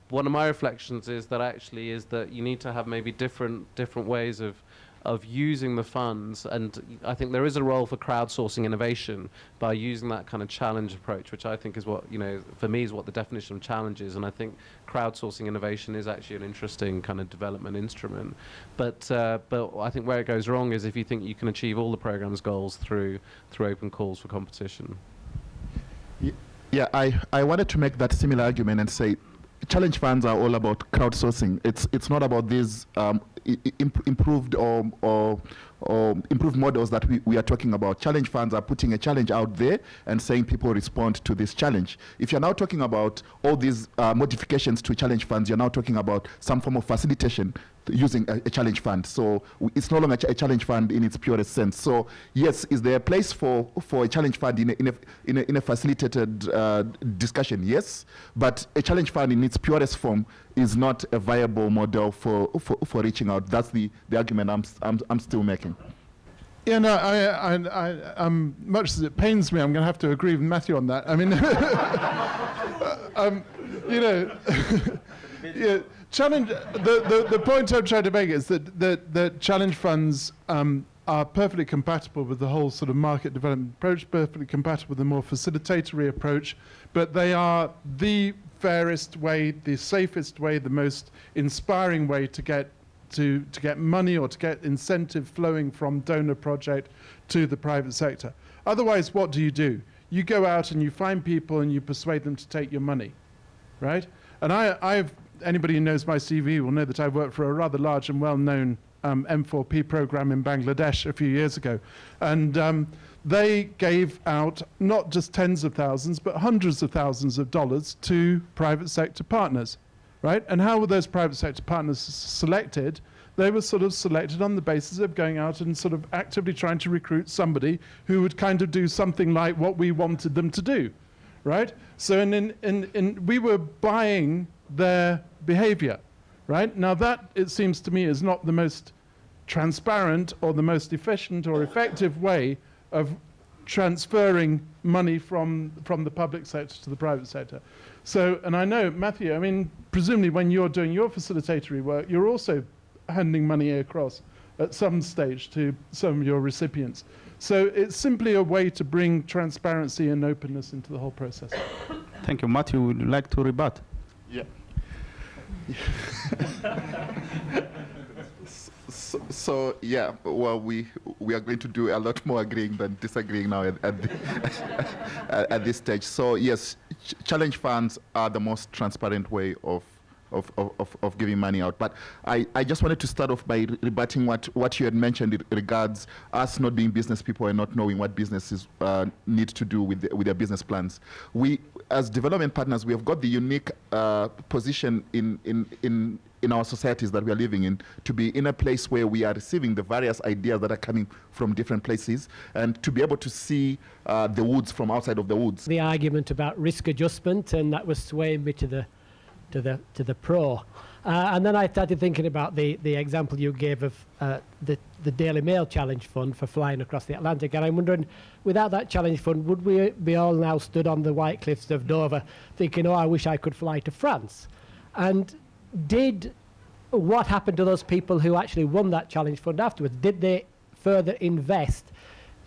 one of my reflections is that you need to have maybe different ways of using the funds, and I think there is a role for crowdsourcing innovation by using that kind of challenge approach, which I think is what, for me, is what the definition of challenge is. And I think crowdsourcing innovation is actually an interesting kind of development instrument. But I think where it goes wrong is if you think you can achieve all the program's goals through open calls for competition. Yeah, I wanted to make that similar argument and say challenge funds are all about crowdsourcing. It's not about these improved or improved models that we are talking about. Challenge funds are putting a challenge out there and saying people respond to this challenge. If you're now talking about all these modifications to challenge funds, you're now talking about some form of facilitation using a challenge fund. So it's no longer a challenge fund in its purest sense. So yes, is there a place for a challenge fund in a facilitated discussion? Yes, but a challenge fund in its purest form is not a viable model for reaching out. That's the argument I'm still making. Yeah, no, much as it pains me, I'm going to have to agree with Matthew on that. Challenge. The point I'm trying to make is that challenge funds are perfectly compatible with the whole sort of market development approach, perfectly compatible with the more facilitatory approach, but they are the fairest way, the safest way, the most inspiring way to get money or to get incentive flowing from donor project to the private sector. Otherwise, what do? You go out and you find people and you persuade them to take your money, right? And anybody who knows my CV will know that I worked for a rather large and well-known M4P program in Bangladesh a few years ago. And they gave out not just tens of thousands, but hundreds of thousands of dollars to private sector partners, right? And how were those private sector partners selected? They were sort of selected on the basis of going out and sort of actively trying to recruit somebody who would kind of do something like what we wanted them to do, right? So we were buying their behavior, right? Now that, it seems to me, is not the most transparent or the most efficient or effective way of transferring money from the public sector to the private sector. So, and I know, Matthew, I mean, presumably when you're doing your facilitatory work, you're also handing money across at some stage to some of your recipients. So it's simply a way to bring transparency and openness into the whole process. Thank you. Matthew, would you like to rebut? Yeah. So yeah, well, we are going to do a lot more agreeing than disagreeing now at this stage. So yes, challenge funds are the most transparent way of giving money out. But I just wanted to start off by rebutting what you had mentioned. It regards us not being business people and not knowing what businesses need to do with their business plans. We, as development partners, we have got the unique position in our societies that we are living in, to be in a place where we are receiving the various ideas that are coming from different places, and to be able to see the woods from outside of the woods. The argument about risk adjustment, and that was swaying me to the pro. And then I started thinking about the example you gave of the Daily Mail Challenge Fund for flying across the Atlantic. And I'm wondering, without that challenge fund, would we be all now stood on the white cliffs of Dover thinking, oh, I wish I could fly to France? And what happened to those people who actually won that challenge fund afterwards? Did they further invest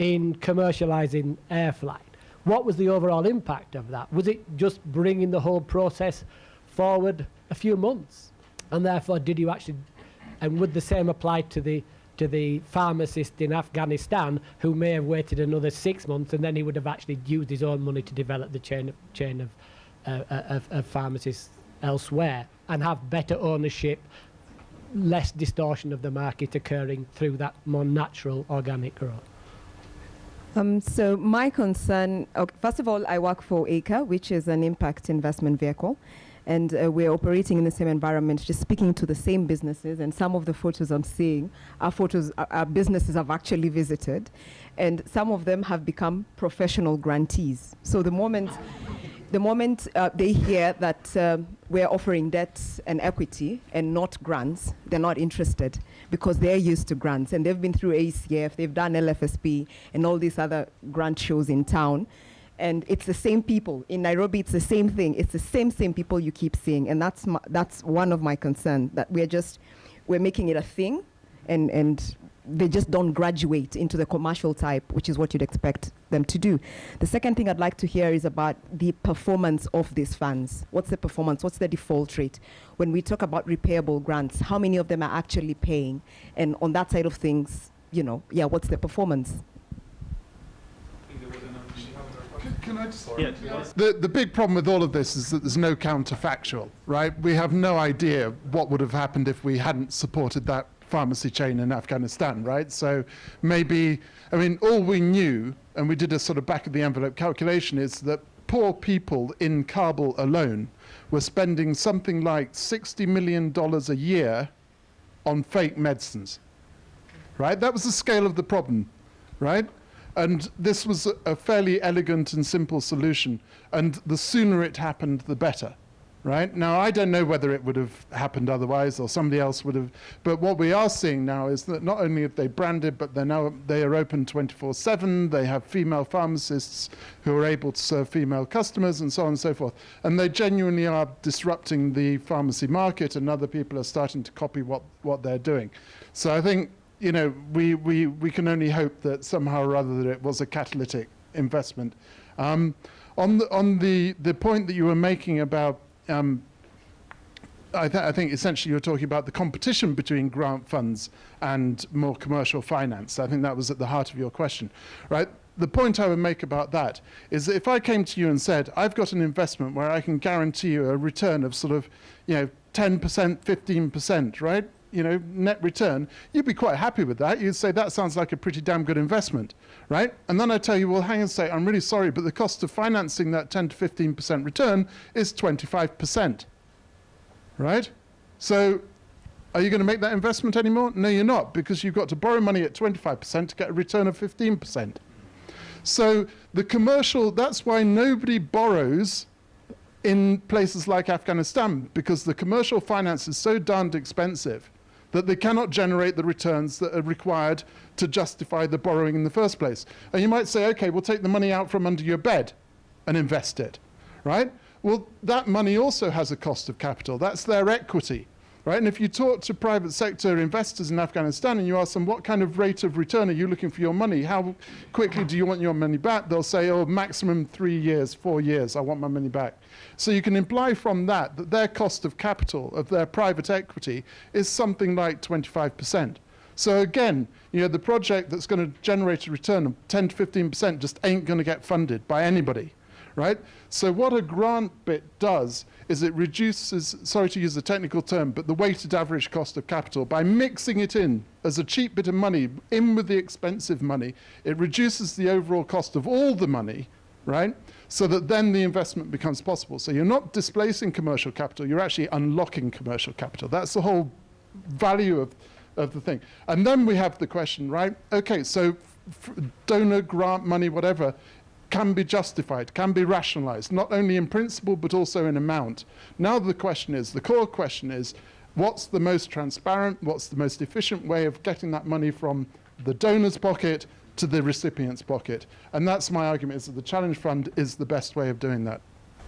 in commercializing air flight? What was the overall impact of that? Was it just bringing the whole process forward a few months? And therefore, did you actually, and would the same apply to the pharmacist in Afghanistan who may have waited another 6 months, and then he would have actually used his own money to develop the chain of pharmacists elsewhere and have better ownership, less distortion of the market occurring through that more natural organic growth? So my concern, first of all, I work for ACRE, which is an impact investment vehicle. And we're operating in the same environment, just speaking to the same businesses. And some of the photos I'm seeing are photos our businesses have actually visited. And some of them have become professional grantees. So the moment they hear that we're offering debt and equity and not grants, they're not interested because they're used to grants. And they've been through ACF, they've done LFSP and all these other grant shows in town. And it's the same people. In Nairobi, it's the same thing. It's the same people you keep seeing. And that's one of my concerns, that we're making it a thing, and they just don't graduate into the commercial type, which is what you'd expect them to do. The second thing I'd like to hear is about the performance of these funds. What's the performance? What's the default rate? When we talk about repayable grants, how many of them are actually paying? And on that side of things, what's the performance? Can I just... Yeah. The big problem with all of this is that there's no counterfactual, right? We have no idea what would have happened if we hadn't supported that pharmacy chain in Afghanistan, right? So maybe, I mean, all we knew, and we did a sort of back-of-the-envelope calculation, is that poor people in Kabul alone were spending something like $60 million a year on fake medicines, right? That was the scale of the problem, right? And this was a fairly elegant and simple solution. And the sooner it happened, the better, right? Now, I don't know whether it would have happened otherwise or somebody else would have. But what we are seeing now is that not only have they branded, but they are open 24/7. They have female pharmacists who are able to serve female customers and so on and so forth. And they genuinely are disrupting the pharmacy market, and other people are starting to copy what they're doing. So I think, we can only hope that somehow or other that it was a catalytic investment. On the point that you were making about, I think essentially you were talking about the competition between grant funds and more commercial finance. I think that was at the heart of your question, right? The point I would make about that is that if I came to you and said, I've got an investment where I can guarantee you a return of sort of, 10%, 15%, right? Net return, you'd be quite happy with that. You'd say, that sounds like a pretty damn good investment, right? And then I tell you, well, hang on a sec, I'm really sorry, but the cost of financing that 10 to 15% return is 25%, right? So are you going to make that investment anymore? No, you're not, because you've got to borrow money at 25% to get a return of 15%. So the commercial, that's why nobody borrows in places like Afghanistan, because the commercial finance is so darned expensive that they cannot generate the returns that are required to justify the borrowing in the first place. And you might say, okay, we'll take the money out from under your bed and invest it, right? Well, that money also has a cost of capital. That's their equity, right? And if you talk to private sector investors in Afghanistan and you ask them, what kind of rate of return are you looking for your money? How quickly do you want your money back? They'll say, oh, maximum 3 years, 4 years, I want my money back. So you can imply from that that their cost of capital, of their private equity, is something like 25%. So again, the project that's going to generate a return of 10 to 15% just ain't going to get funded by anybody, right? So what a grant bit does is it reduces, sorry to use the technical term, but the weighted average cost of capital. By mixing it in as a cheap bit of money, in with the expensive money, it reduces the overall cost of all the money, right? So that then the investment becomes possible. So you're not displacing commercial capital, you're actually unlocking commercial capital. That's the whole value of the thing. And then we have the question, right? Okay, so donor, grant money, whatever, can be justified, can be rationalized, not only in principle, but also in amount. Now the question is, the core question is, what's the most transparent, what's the most efficient way of getting that money from the donor's pocket to the recipient's pocket? And that's my argument, is that the Challenge Fund is the best way of doing that.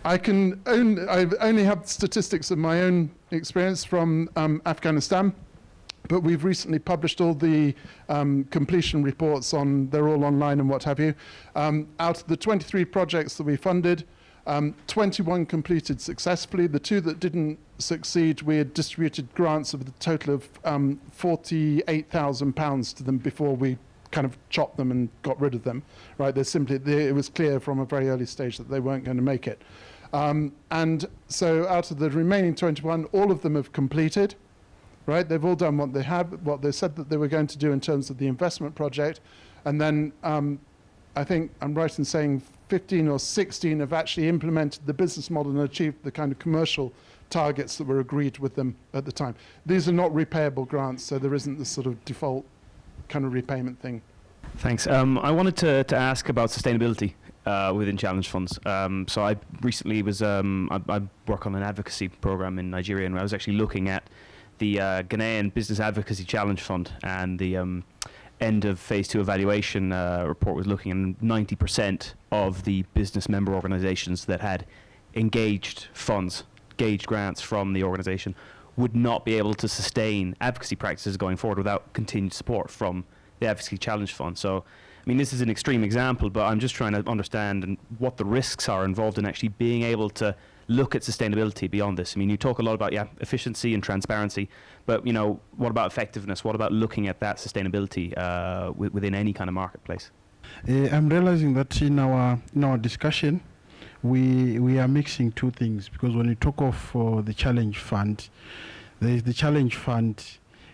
I only have statistics of my own experience from Afghanistan, but we've recently published all the completion reports they're all online and what have you. Out of the 23 projects that we funded, 21 completed successfully. The 2 that didn't succeed, we had distributed grants of the total of £48,000 to them before we kind of chopped them and got rid of them, right? It was clear from a very early stage that they weren't going to make it. And so out of the remaining 21, all of them have completed. Right, they've all done what they said that they were going to do in terms of the investment project, and then I think I'm right in saying 15 or 16 have actually implemented the business model and achieved the kind of commercial targets that were agreed with them at the time. These are not repayable grants, so there isn't this sort of default kind of repayment thing. Thanks. I wanted to ask about sustainability within challenge funds. So I recently was I work on an advocacy program in Nigeria, and I was actually looking at the Ghanaian Business Advocacy Challenge Fund, and the end of phase 2 evaluation report was looking at 90% of the business member organizations that had engaged grants from the organization would not be able to sustain advocacy practices going forward without continued support from the Advocacy Challenge Fund. So, I mean, this is an extreme example, but I'm just trying to understand what the risks are involved in actually being able to look at sustainability beyond this. I mean, you talk a lot about efficiency and transparency, but what about effectiveness? What about looking at that sustainability within any kind of marketplace? I'm realizing that in our discussion, we are mixing two things, because when you talk of the Challenge Fund, there is the Challenge Fund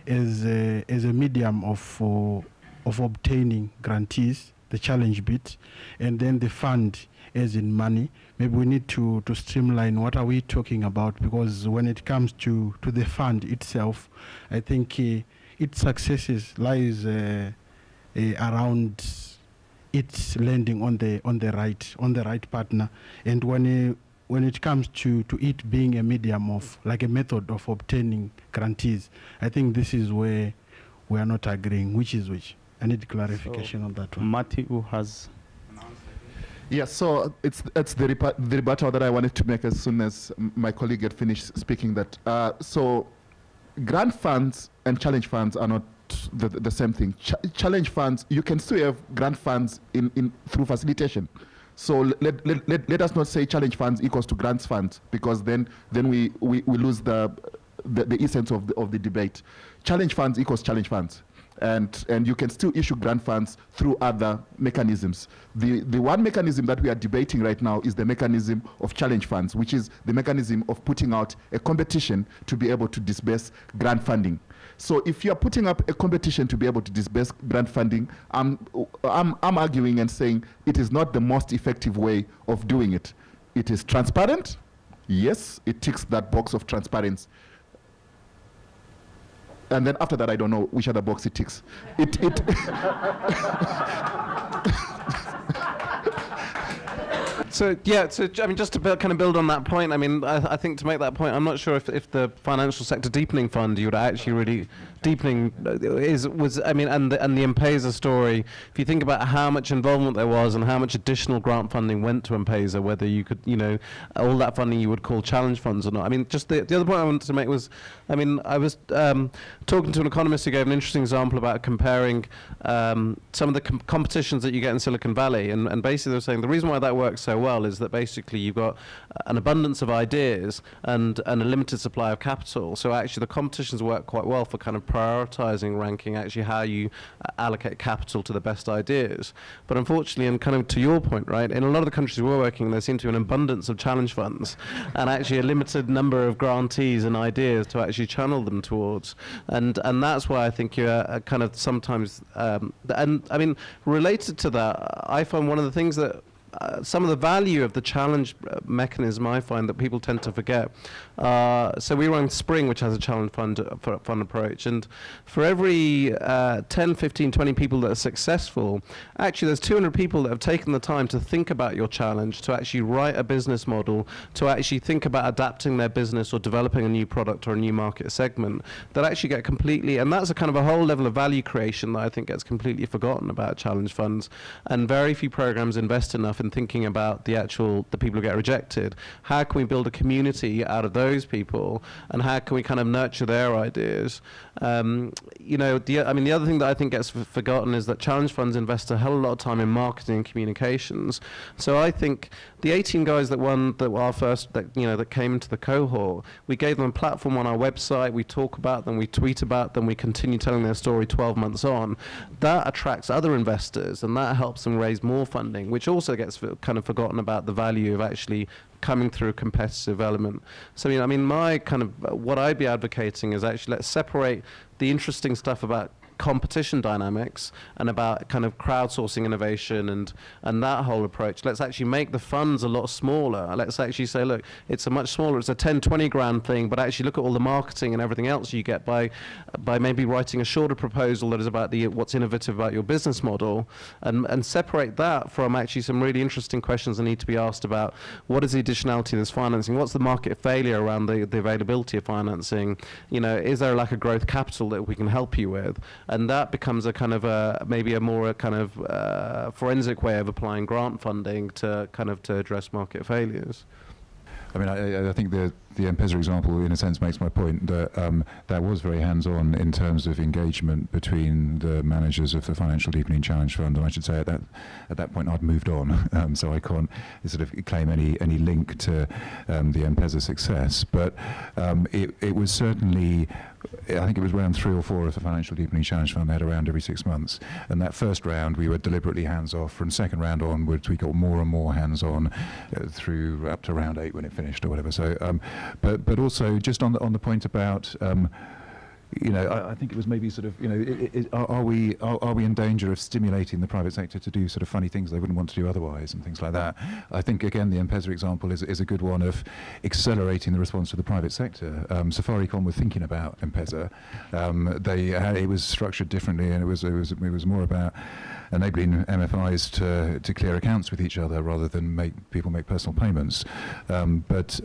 as a medium of obtaining grantees, the challenge bit, and then the fund as in money. Maybe we need to streamline what are we talking about, because when it comes to the fund itself, I think its successes lies around its landing on the right partner. And when it comes to it being a medium of, like a method of obtaining grantees, I think this is where we are not agreeing. Which is which? I need clarification on that one. Matthew has... Yeah, so it's the rebuttal that I wanted to make as soon as my colleague had finished speaking. That so grant funds and challenge funds are not the same thing. Challenge funds, you can still have grant funds through facilitation. So let us not say challenge funds equals to grants funds, because then we lose the essence of the debate. Challenge funds equals challenge funds. And you can still issue grant funds through other mechanisms. The one mechanism that we are debating right now is the mechanism of challenge funds, which is the mechanism of putting out a competition to be able to disburse grant funding. So if you are putting up a competition to be able to disburse grant funding, I'm arguing and saying it is not the most effective way of doing it. It is transparent. Yes, it ticks that box of transparency. And then after that, I don't know which other box it ticks. So I mean, just to kind of build on that point, I mean, I think to make that point, I'm not sure if the financial sector deepening fund you would actually really deepening I mean, and the M-Pesa story. If you think about how much involvement there was and how much additional grant funding went to M-Pesa, whether you could, all that funding you would call challenge funds or not. I mean, just the other point I wanted to make was, I mean, I was talking to an economist who gave an interesting example about comparing some of the competitions that you get in Silicon Valley, and basically they were saying the reason why that works so well is that basically you've got an abundance of ideas and a limited supply of capital. So actually the competitions work quite well for kind of prioritizing, ranking actually how you allocate capital to the best ideas. But unfortunately, and kind of to your point, right, in a lot of the countries we're working, there seems to be an abundance of challenge funds and actually a limited number of grantees and ideas to actually channel them towards. And that's why I think you're kind of sometimes, and I mean, related to that, I find one of the things that some of the value of the challenge mechanism I find that people tend to forget. So we run Spring, which has a challenge fund approach, and for every 10, 15, 20 people that are successful, actually there's 200 people that have taken the time to think about your challenge, to actually write a business model, to actually think about adapting their business or developing a new product or a new market segment, that actually get completely, and that's a kind of a whole level of value creation that I think gets completely forgotten about challenge funds, and very few programs invest enough in thinking about the people who get rejected. How can we build a community out of those people, and how can we kind of nurture their ideas? I mean, the other thing that I think gets forgotten is that challenge funds invest a hell of a lot of time in marketing and communications. So I think the 18 guys that won our first, that came into the cohort, we gave them a platform on our website, we talk about them, we tweet about them, we continue telling their story 12 months on. That attracts other investors, and that helps them raise more funding, which also gets kind of forgotten about the value of actually coming through a competitive element. So I mean, my kind of, what I'd be advocating is actually let's separate the interesting stuff about competition dynamics and about kind of crowdsourcing innovation and that whole approach. Let's actually make the funds a lot smaller. Let's actually say, look, it's a much smaller, it's a 10, 20 grand thing, but actually look at all the marketing and everything else you get by maybe writing a shorter proposal that is about what's innovative about your business model, and separate that from actually some really interesting questions that need to be asked about what is the additionality of this financing, what's the market failure around the availability of financing, is there a lack of growth capital that we can help you with? And that becomes a kind of maybe a more kind of forensic way of applying grant funding to address market failures. I mean, I think the M-Pesa example, in a sense, makes my point that that was very hands-on in terms of engagement between the managers of the Financial Deepening Challenge Fund, and I should say at that point I'd moved on, so I can't sort of claim any link to the M-Pesa success. But it was certainly, I think it was round 3 or 4 of the Financial Deepening Challenge Fund. They had a round every 6 months, and that first round we were deliberately hands-off. From second round onwards, we got more and more hands-on through up to round 8 when it finished or whatever. So. But also just on the point about I think it was maybe sort of are we in danger of stimulating the private sector to do sort of funny things they wouldn't want to do otherwise and things like that. I think again the M-Pesa example is a good one of accelerating the response to the private sector. Safaricom were thinking about M-Pesa. It was structured differently, and it was more about enabling MFIs to clear accounts with each other rather than make people make personal payments. But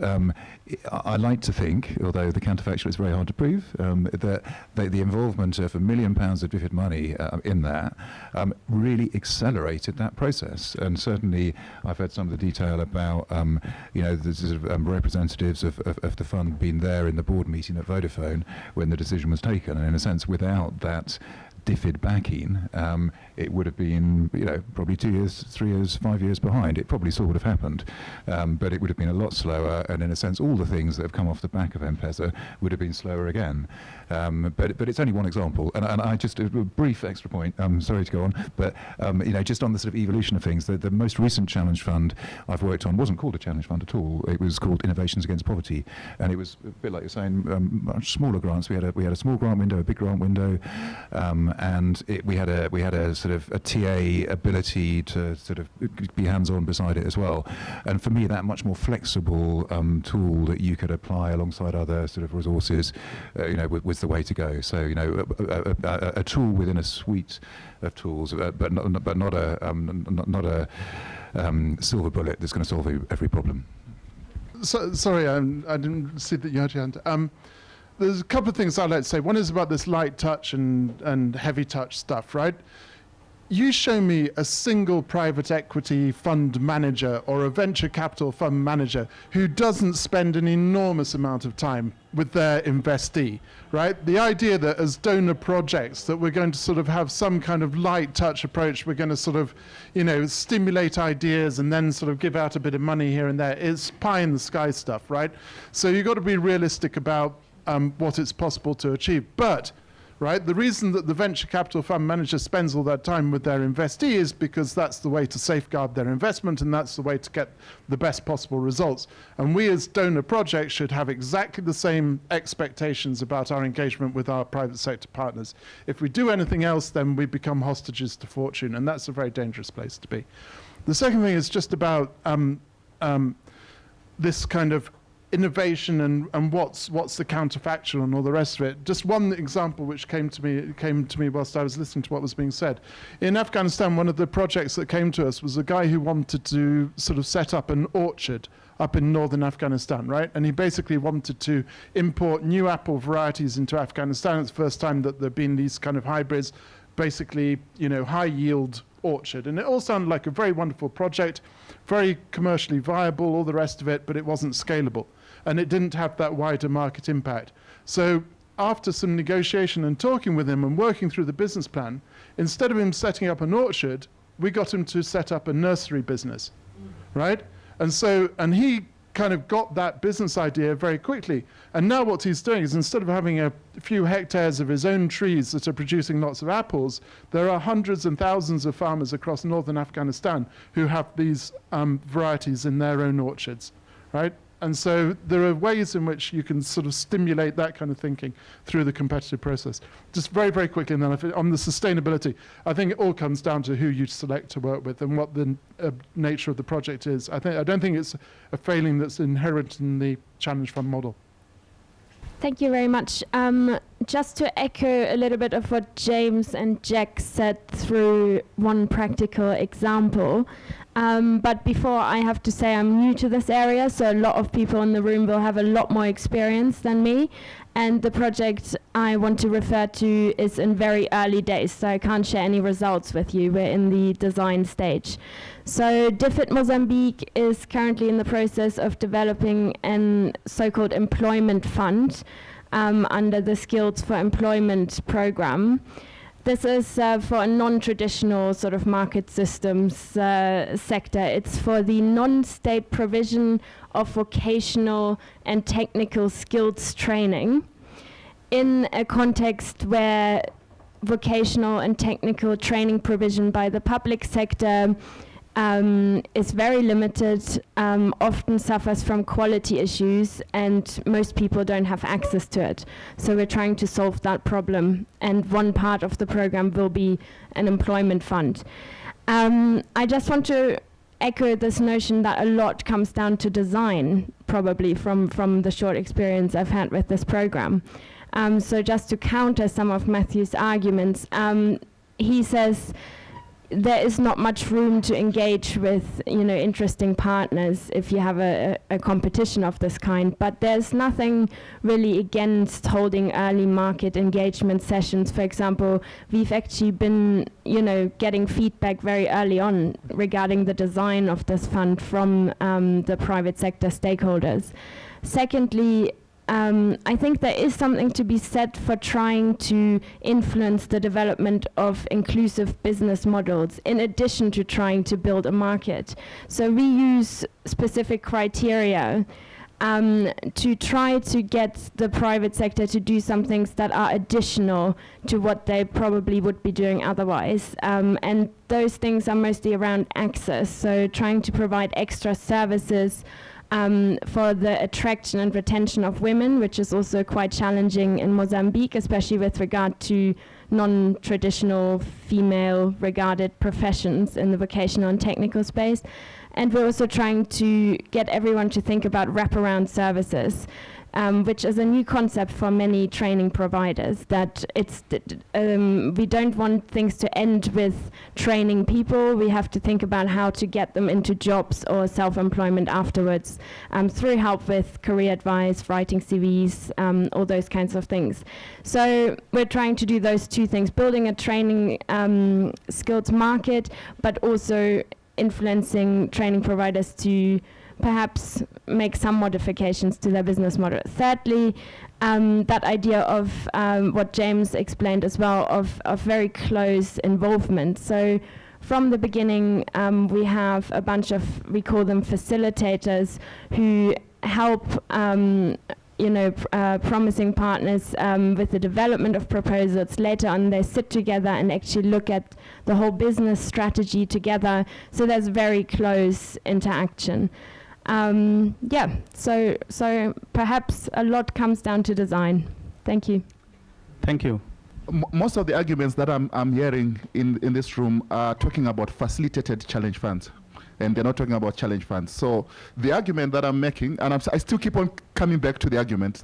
I like to think, although the counterfactual is very hard to prove, that the involvement of £1 million of DFID money in that really accelerated that process. And certainly I've heard some of the detail about the sort of representatives of the fund being there in the board meeting at Vodafone when the decision was taken. And in a sense, without that DFID backing, it would have been, probably 2 years, 3 years, 5 years behind. It probably still would have happened, but it would have been a lot slower. And in a sense, all the things that have come off the back of M-Pesa would have been slower again. But it's only one example. And I just, a brief extra point, sorry to go on, but just on the sort of evolution of things, the most recent challenge fund I've worked on wasn't called a challenge fund at all. It was called Innovations Against Poverty. And it was a bit like you're saying, much smaller grants. We had a small grant window, a big grant window, and we had a sort of a TA ability to sort of be hands-on beside it as well. And for me, that much more flexible tool that you could apply alongside other sort of resources, was the way to go. So a tool within a suite of tools, but not a silver bullet that's going to solve every problem. So, sorry, I didn't see that you had your hand. There's a couple of things I'd like to say. One is about this light touch and heavy touch stuff, right? You show me a single private equity fund manager or a venture capital fund manager who doesn't spend an enormous amount of time with their investee, right? The idea that as donor projects that we're going to sort of have some kind of light touch approach, we're going to sort of, you know, stimulate ideas and then sort of give out a bit of money here and there, is pie in the sky stuff, right? So you've got to be realistic about what it's possible to achieve. But right? The reason that the venture capital fund manager spends all that time with their investee is because that's the way to safeguard their investment and that's the way to get the best possible results. And we as donor projects should have exactly the same expectations about our engagement with our private sector partners. If we do anything else, then we become hostages to fortune, and that's a very dangerous place to be. The second thing is just about this kind of innovation and what's the counterfactual and all the rest of it. Just one example which came to me whilst I was listening to what was being said. In Afghanistan, one of the projects that came to us was a guy who wanted to sort of set up an orchard up in northern Afghanistan, right? And he basically wanted to import new apple varieties into Afghanistan. It's the first time that there've been these kind of hybrids, basically, you know, high yield orchard. And it all sounded like a very wonderful project, very commercially viable, all the rest of it, but it wasn't scalable. And it didn't have that wider market impact. So after some negotiation and talking with him and working through the business plan, instead of him setting up an orchard, we got him to set up a nursery business, right? And he kind of got that business idea very quickly. And now what he's doing is, instead of having a few hectares of his own trees that are producing lots of apples, there are hundreds and thousands of farmers across northern Afghanistan who have these varieties in their own orchards, right? And so there are ways in which you can sort of stimulate that kind of thinking through the competitive process. Just very, very quickly, and then on the sustainability, I think it all comes down to who you select to work with and what the nature of the project is. I don't think it's a failing that's inherent in the Challenge Fund model. Thank you very much. Just to echo a little bit of what James and Jack said through one practical example. But before, I have to say I'm new to this area, so a lot of people in the room will have a lot more experience than me. And the project I want to refer to is in very early days, so I can't share any results with you. We're in the design stage. So DFID Mozambique is currently in the process of developing a so-called employment fund under the Skills for Employment program. This is for a non-traditional sort of market systems sector. It's for the non-state provision of vocational and technical skills training in a context where vocational and technical training provision by the public sector is very limited, often suffers from quality issues, and most people don't have access to it. So we're trying to solve that problem, and one part of the program will be an employment fund. I just want to echo this notion that a lot comes down to design, probably from the short experience I've had with this program. So just to counter some of Matthew's arguments, he says there is not much room to engage with, interesting partners if you have a competition of this kind. But there's nothing really against holding early market engagement sessions. For example, we've actually been, getting feedback very early on regarding the design of this fund from the private sector stakeholders. Secondly, I think there is something to be said for trying to influence the development of inclusive business models in addition to trying to build a market. So we use specific criteria to try to get the private sector to do some things that are additional to what they probably would be doing otherwise. And those things are mostly around access, so trying to provide extra services for the attraction and retention of women, which is also quite challenging in Mozambique, especially with regard to non-traditional female-regarded professions in the vocational and technical space. And we're also trying to get everyone to think about wraparound services. which is a new concept for many training providers, that we don't want things to end with training people. We have to think about how to get them into jobs or self-employment afterwards, through help with career advice, writing CVs, all those kinds of things. So we're trying to do those two things, building a training skills market, but also influencing training providers to perhaps make some modifications to their business model. Thirdly, that idea of what James explained as well, of very close involvement. So from the beginning, we have a bunch of, we call them facilitators, who help promising partners with the development of proposals. Later on, they sit together and actually look at the whole business strategy together. So there's very close interaction. So perhaps a lot comes down to design. Thank you. Thank you. Most of the arguments that I'm hearing in this room are talking about facilitated challenge funds, and they're not talking about challenge funds. So the argument that I'm making, and I still keep on coming back to the argument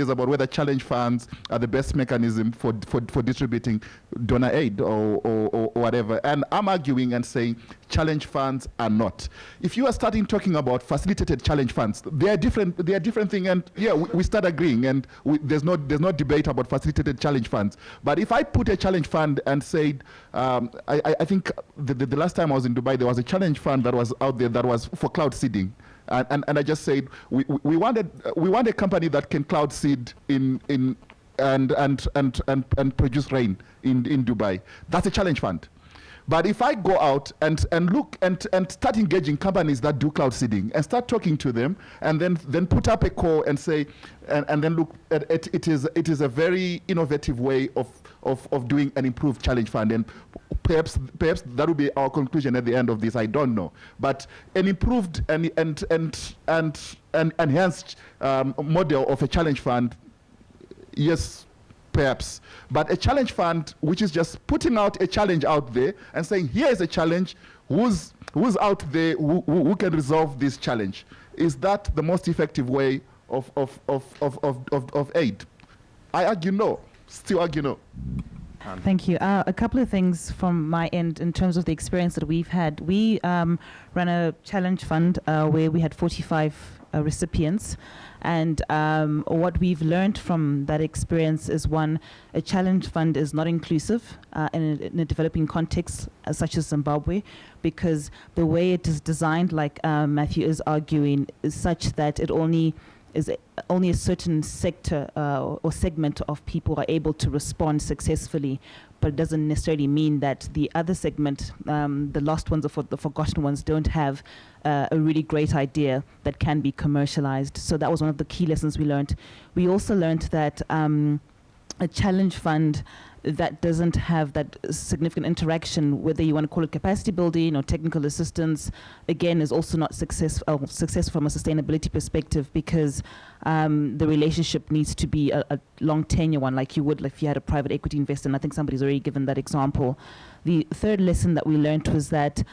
is about whether challenge funds are the best mechanism for distributing donor aid or whatever. And I'm arguing and saying challenge funds are not. If you are starting talking about facilitated challenge funds, they are different thing, and yeah, we start agreeing, and there's no debate about facilitated challenge funds. But if I put a challenge fund and said, I think the last time I was in Dubai, there was a challenge fund that was out there that was for cloud seeding. And I just said we want a company that can cloud seed and produce rain in Dubai. That's a challenge fund. But if I go out and look and start engaging companies that do cloud seeding and start talking to them, and then put up a call and say, and then look at it, it is a very innovative way of doing an improved challenge fund, and perhaps that will be our conclusion at the end of this. I don't know, but an improved and enhanced model of a challenge fund, yes. Perhaps, but a challenge fund which is just putting out a challenge out there and saying, here is a challenge, who's out there who can resolve this challenge? Is that the most effective way of aid? I argue no, still argue no. Thank you. A couple of things from my end in terms of the experience that we've had. We ran a challenge fund where we had 45 recipients. And what we've learned from that experience is, one, a challenge fund is not inclusive in a developing context such as Zimbabwe, because the way it is designed, like Matthew is arguing, is such that it only a certain sector or segment of people are able to respond successfully, but it doesn't necessarily mean that the other segment, the lost ones or the forgotten ones, don't have a really great idea that can be commercialized. So that was one of the key lessons we learned. We also learned that a challenge fund that doesn't have that significant interaction, whether you want to call it capacity building or technical assistance, again, is also not successful from a sustainability perspective, because the relationship needs to be a long tenure one, like you would if you had a private equity investor, and I think somebody's already given that example. The third lesson that we learned was that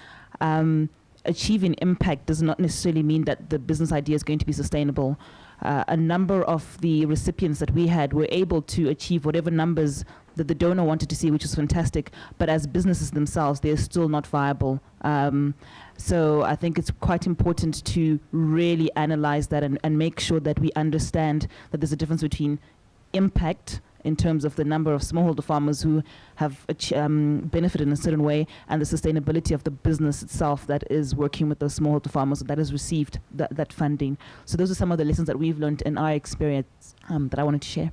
achieving impact does not necessarily mean that the business idea is going to be sustainable. A number of the recipients that we had were able to achieve whatever numbers that the donor wanted to see, which is fantastic, but as businesses themselves, they're still not viable. So I think it's quite important to really analyze that and make sure that we understand that there's a difference between impact in terms of the number of smallholder farmers who have benefited in a certain way, and the sustainability of the business itself that is working with those smallholder farmers that has received that funding. So those are some of the lessons that we've learned in our experience that I wanted to share.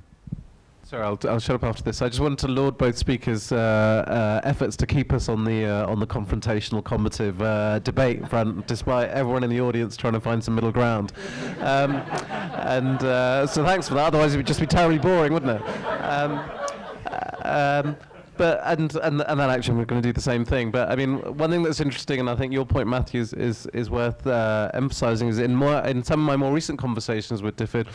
Sorry, I'll shut up after this. I just wanted to laud both speakers' efforts to keep us on the confrontational, combative debate front, despite everyone in the audience trying to find some middle ground. So thanks for that. Otherwise, it would just be terribly boring, wouldn't it? But then actually we're going to do the same thing. But I mean, one thing that's interesting, and I think your point, Matthew, is worth emphasising, is in some of my more recent conversations with DFID,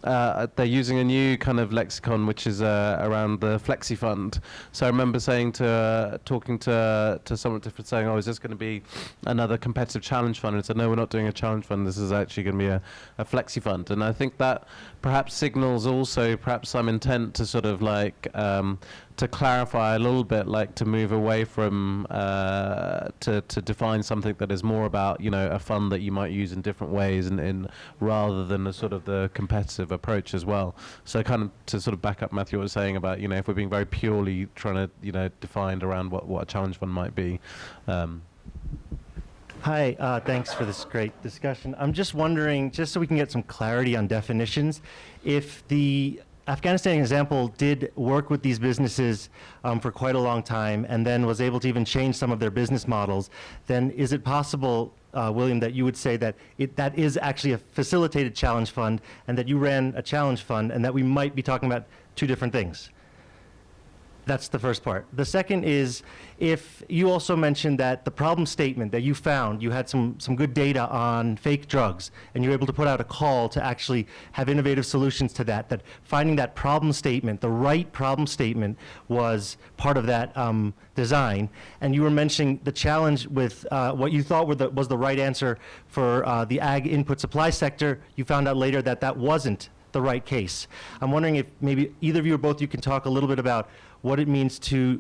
they're using a new kind of lexicon, which is around the flexi fund. So I remember saying talking to someone different, saying, "Oh, is this going to be another competitive challenge fund?" And said, "No, we're not doing a challenge fund. This is actually going to be a flexi fund." And I think that perhaps signals also perhaps some intent to sort of like to clarify a little bit, like to move away from to define something that is more about, you know, a fund that you might use in different ways, and rather than a sort of the competitive approach as well. So kind of to sort of back up Matthew what was saying about, you know, if we're being very purely trying to, you know, defined around what a challenge fund might be. Hi, thanks for this great discussion. I'm just wondering, just so we can get some clarity on definitions, if the Afghanistan example did work with these businesses for quite a long time and then was able to even change some of their business models, then is it possible, William, that you would say that that is actually a facilitated challenge fund and that you ran a challenge fund and that we might be talking about two different things? That's the first part. The second is, if you also mentioned that the problem statement that you found, you had some good data on fake drugs, and you were able to put out a call to actually have innovative solutions to that, that finding that problem statement, the right problem statement, was part of that design. And you were mentioning the challenge with what you thought was the right answer for the ag input supply sector. You found out later that that wasn't the right case. I'm wondering if maybe either of you or both you can talk a little bit about what it means to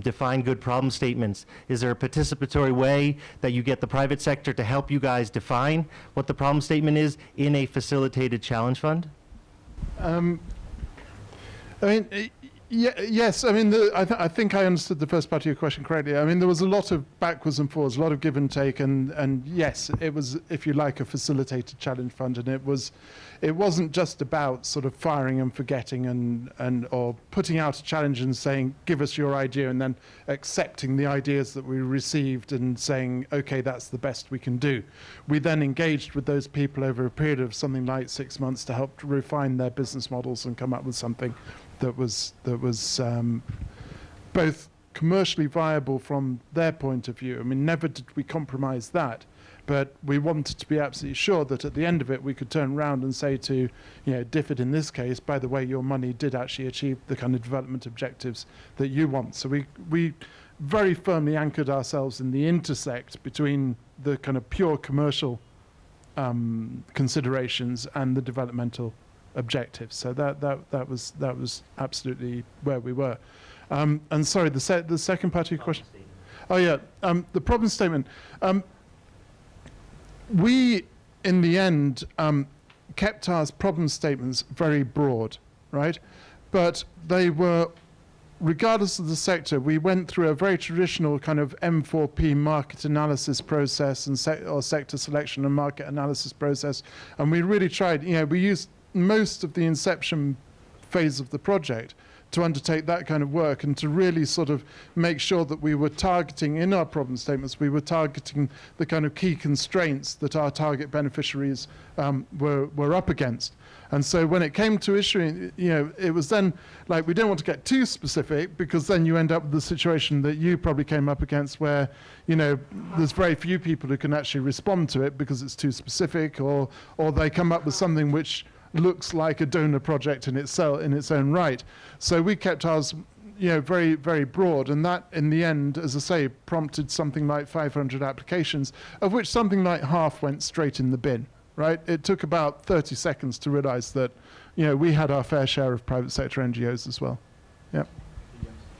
define good problem statements. Is there a participatory way that you get the private sector to help you guys define what the problem statement is in a facilitated challenge fund? I mean, yes. I mean, I think I understood the first part of your question correctly. I mean, there was a lot of backwards and forwards, a lot of give and take, and yes, it was, if you like, a facilitated challenge fund, and it wasn't just about sort of firing and forgetting and or putting out a challenge and saying, give us your idea, and then accepting the ideas that we received and saying, okay, that's the best we can do. We then engaged with those people over a period of something like 6 months to help refine their business models and come up with something that was both commercially viable from their point of view. I mean, never did we compromise that, but we wanted to be absolutely sure that at the end of it we could turn around and say to, you know, DFID in this case, by the way, your money did actually achieve the kind of development objectives that you want. So we very firmly anchored ourselves in the intersect between the kind of pure commercial considerations and the developmental objectives. So that was absolutely where we were. And sorry, the second part of your question. Oh yeah, the problem statement. We, in the end, kept our problem statements very broad, right? But they were, regardless of the sector, we went through a very traditional kind of M4P market analysis process and or sector selection and market analysis process. And we really tried, you know, we used most of the inception phase of the project to undertake that kind of work and to really sort of make sure that we were targeting in our problem statements, we were targeting the kind of key constraints that our target beneficiaries were up against. And so when it came to issuing, you know, it was then like, we don't want to get too specific because then you end up with the situation that you probably came up against where, you know, there's very few people who can actually respond to it because it's too specific, or they come up with something which looks like a donor project in its own right. So we kept ours, you know, very, very broad, and that in the end, as I say, prompted something like 500 applications, of which something like half went straight in the bin, right? It took about 30 seconds to realize that, you know, we had our fair share of private sector NGOs as well. Yeah.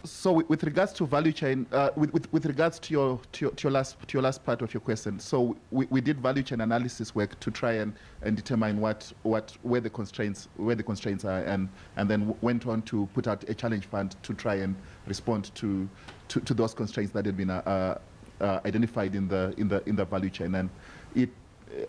So with regards to value chain, with regards to your last part of your question, so we did value chain analysis work to try and determine where the constraints are, and then went on to put out a challenge fund to try and respond to those constraints that had been identified in the value chain, and it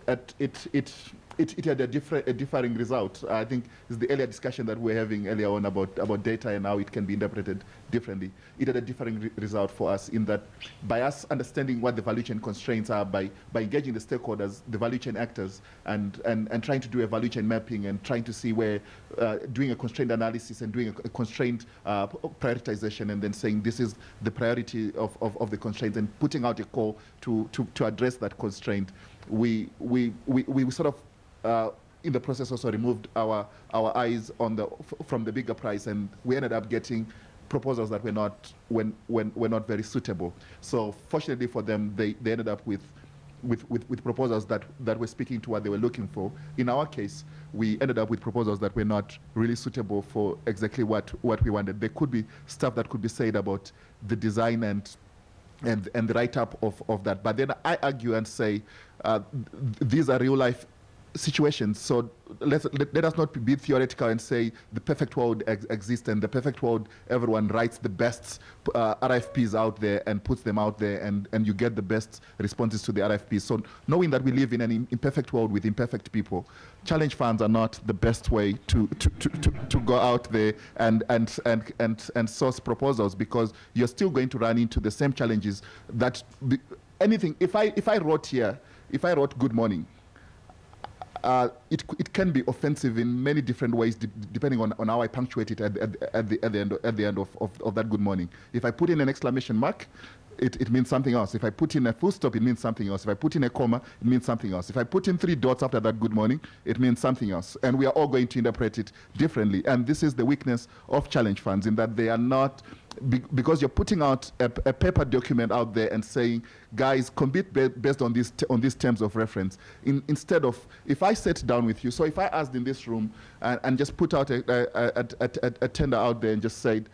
had a differing result. I think it's the earlier discussion that we were having earlier on about data and how it can be interpreted differently. It had a differing result for us in that by us understanding what the value chain constraints are, by engaging the stakeholders, the value chain actors, and trying to do a value chain mapping and trying to see where, doing a constraint analysis and doing a constraint prioritization, and then saying this is the priority of the constraints and putting out a call to address that constraint. We sort of in the process also removed our eyes on from the bigger price, and we ended up getting proposals that were not very suitable. So fortunately for them, they ended up with proposals that were speaking to what they were looking for. In our case, we ended up with proposals that were not really suitable for exactly what we wanted. There could be stuff that could be said about the design and the write-up of that. But then I argue and say these are real life situations. So let us not be theoretical and say the perfect world exists, and the perfect world, everyone writes the best RFPs out there and puts them out there, and you get the best responses to the RFPs. So knowing that we live in an imperfect world with imperfect people, challenge funds are not the best way to go out there and source proposals, because you're still going to run into the same challenges that anything. If I wrote good morning, it can be offensive in many different ways, depending on how I punctuate it at the end of that good morning. If I put in an exclamation mark, it means something else. If I put in a full stop, it means something else. If I put in a comma, it means something else. If I put in 3 dots after that good morning, it means something else. And we are all going to interpret it differently. And this is the weakness of challenge funds, in that they are not, because you're putting out a paper document out there and saying, guys, compete based on these terms of reference. Instead of, if I sat down with you, so if I asked in this room and just put out a tender out there and just said,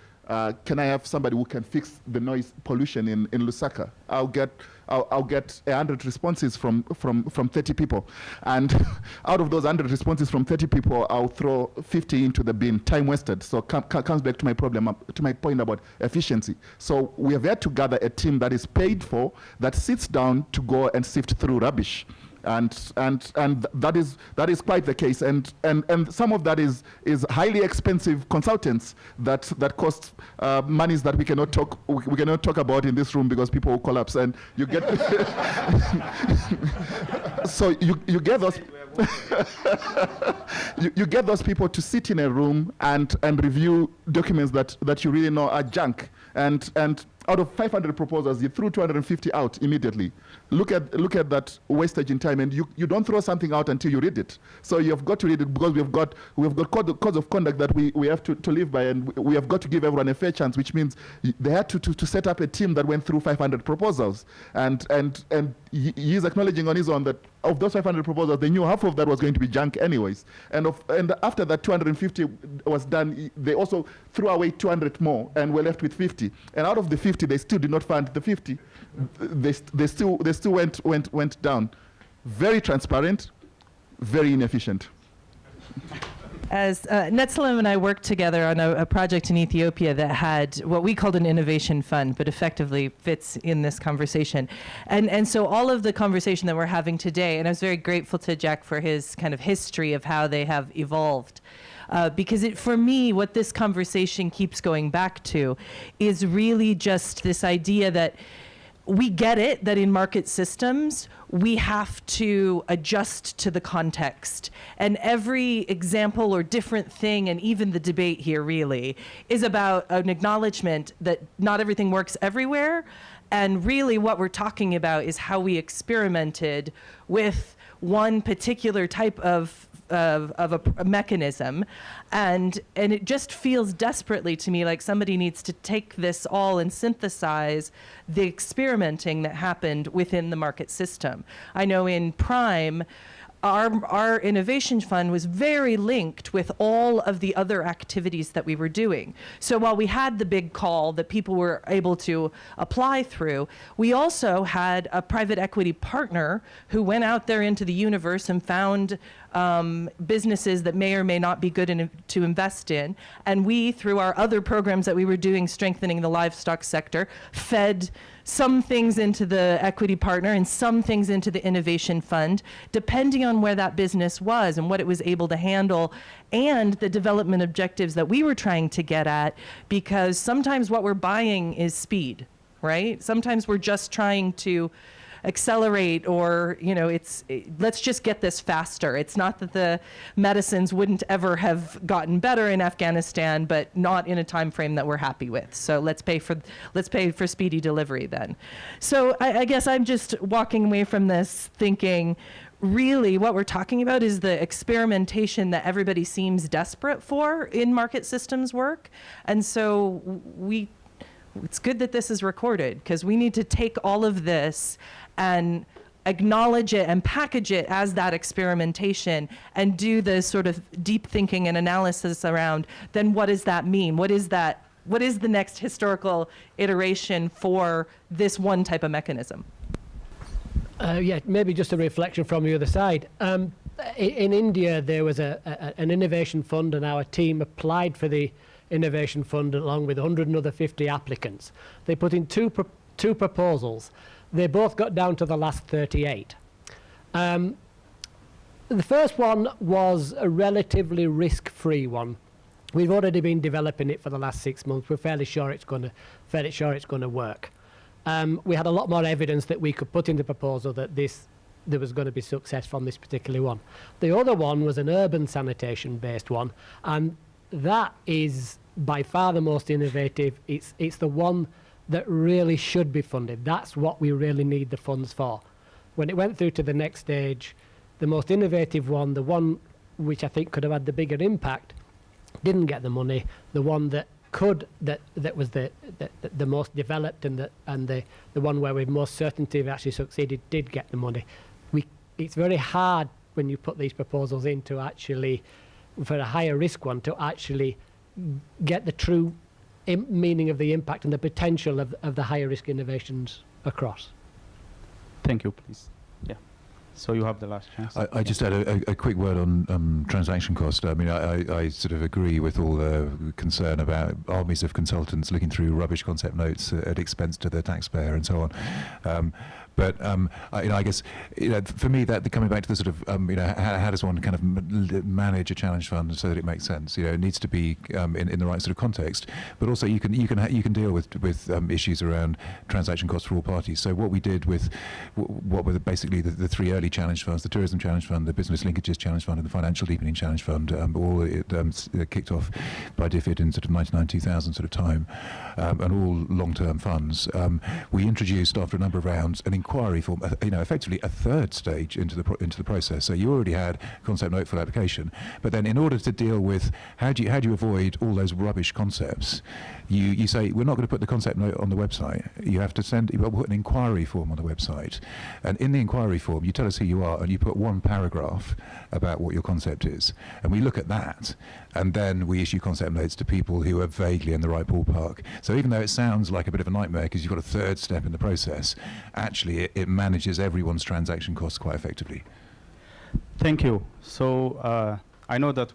can I have somebody who can fix the noise pollution in Lusaka? I'll get 100 responses from 30 people, and out of those 100 responses from 30 people, I'll throw 50 into the bin. Time wasted. So comes back to my point about efficiency. So we have had to gather a team that is paid for, that sits down to go and sift through rubbish. And that is quite the case, and some of that is highly expensive consultants that cost monies that we cannot talk about in this room, because people will collapse, and you get so you get those you get those people to sit in a room and review documents that you really know are junk, and out of 500 proposals, you threw 250 out immediately. Look at that wastage in time, and you don't throw something out until you read it. So you have got to read it, because we've got codes of conduct that we have to live by, and we have got to give everyone a fair chance, which means they had to set up a team that went through 500 proposals, and he's acknowledging on his own that of those 500 proposals, they knew half of that was going to be junk anyways. And after that 250 was done, they also threw away 200 more, and were left with 50. And out of the 50, they still did not fund the 50. They still went down. Very transparent, very inefficient. As Netsalam and I worked together on a project in Ethiopia that had what we called an innovation fund, but effectively fits in this conversation. And so all of the conversation that we're having today, and I was very grateful to Jack for his kind of history of how they have evolved. Because for me, what this conversation keeps going back to is really just this idea that we get it, that in market systems, we have to adjust to the context. And every example or different thing, and even the debate here really, is about an acknowledgement that not everything works everywhere. And really what we're talking about is how we experimented with one particular type of a mechanism, and it just feels desperately to me like somebody needs to take this all and synthesize the experimenting that happened within the market system. I know in Prime, our innovation fund was very linked with all of the other activities that we were doing. So while we had the big call that people were able to apply through, we also had a private equity partner who went out there into the universe and found businesses that may or may not be good to invest in. And we, through our other programs that we were doing, strengthening the livestock sector, fed some things into the equity partner and some things into the innovation fund, depending on where that business was and what it was able to handle, and the development objectives that we were trying to get at, because sometimes what we're buying is speed, right? Sometimes we're just trying to accelerate, or let's just get this faster. It's not that the medicines wouldn't ever have gotten better in Afghanistan, but not in a time frame that we're happy with. So let's pay for speedy delivery then. So I guess I'm just walking away from this thinking, really what we're talking about is the experimentation that everybody seems desperate for in market systems work. And so it's good that this is recorded, because we need to take all of this and acknowledge it and package it as that experimentation and do the sort of deep thinking and analysis around, then what does that mean? What is the next historical iteration for this one type of mechanism? Yeah, maybe just a reflection from the other side. In India, there was an innovation fund, and our team applied for the innovation fund along with 150 applicants. They put in two proposals. They both got down to the last 38. The first one was a relatively risk-free one. We've already been developing it for the last 6 months. We're fairly sure it's going to work. We had a lot more evidence that we could put in the proposal that there was going to be success from this particular one. The other one was an urban sanitation-based one, and that is by far the most innovative. It's the one that really should be funded. That's what we really need the funds for. When it went through to the next stage, the most innovative one, the one which I think could have had the bigger impact, didn't get the money. The one that was the most developed and the one where with most certainty of actually succeeded did get the money. It's very hard when you put these proposals in to actually, for a higher risk one, to actually get the true meaning of the impact and the potential of the higher risk innovations across. Thank you, please. Yeah. So you have the last chance. I just had a quick word on transaction cost. I mean, I sort of agree with all the concern about armies of consultants looking through rubbish concept notes at expense to the taxpayer and so on. But I guess for me, that coming back to the sort of how does one kind of manage a challenge fund so that it makes sense? It needs to be in the right sort of context, but also you can deal with issues around transaction costs for all parties. So what we did with what were basically the three early challenge funds: the Tourism Challenge Fund, the Business Linkages Challenge Fund, and the Financial Deepening Challenge Fund, all kicked off by DFID in sort of 1999-2000 sort of time, and all long-term funds. We introduced after a number of rounds an inquiry form, effectively a third stage into the process. So you already had concept note for application, but then in order to deal with how do you avoid all those rubbish concepts, you say we're not going to put the concept note on the website. You have to put an inquiry form on the website, and in the inquiry form you tell us who you are and you put one paragraph about what your concept is, and we look at that, and then we issue concept notes to people who are vaguely in the right ballpark. So even though it sounds like a bit of a nightmare because you've got a third step in the process, actually it manages everyone's transaction costs quite effectively. Thank you. So I know that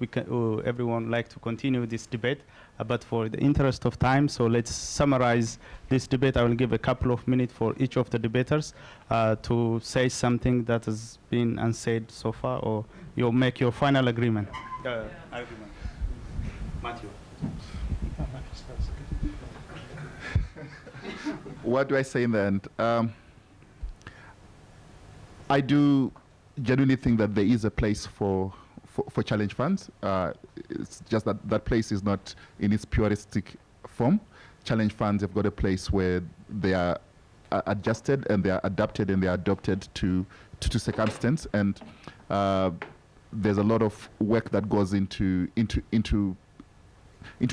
everyone like to continue this debate, but for the interest of time, so let's summarize this debate. I will give a couple of minutes for each of the debaters to say something that has been unsaid so far, or you'll make your final agreement. Matthew. What do I say in the end? I do genuinely think that there is a place for challenge funds. It's just that place is not in its puristic form. Challenge funds have got a place where they are adjusted and they are adapted and they are adopted to circumstance, and there's a lot of work that goes into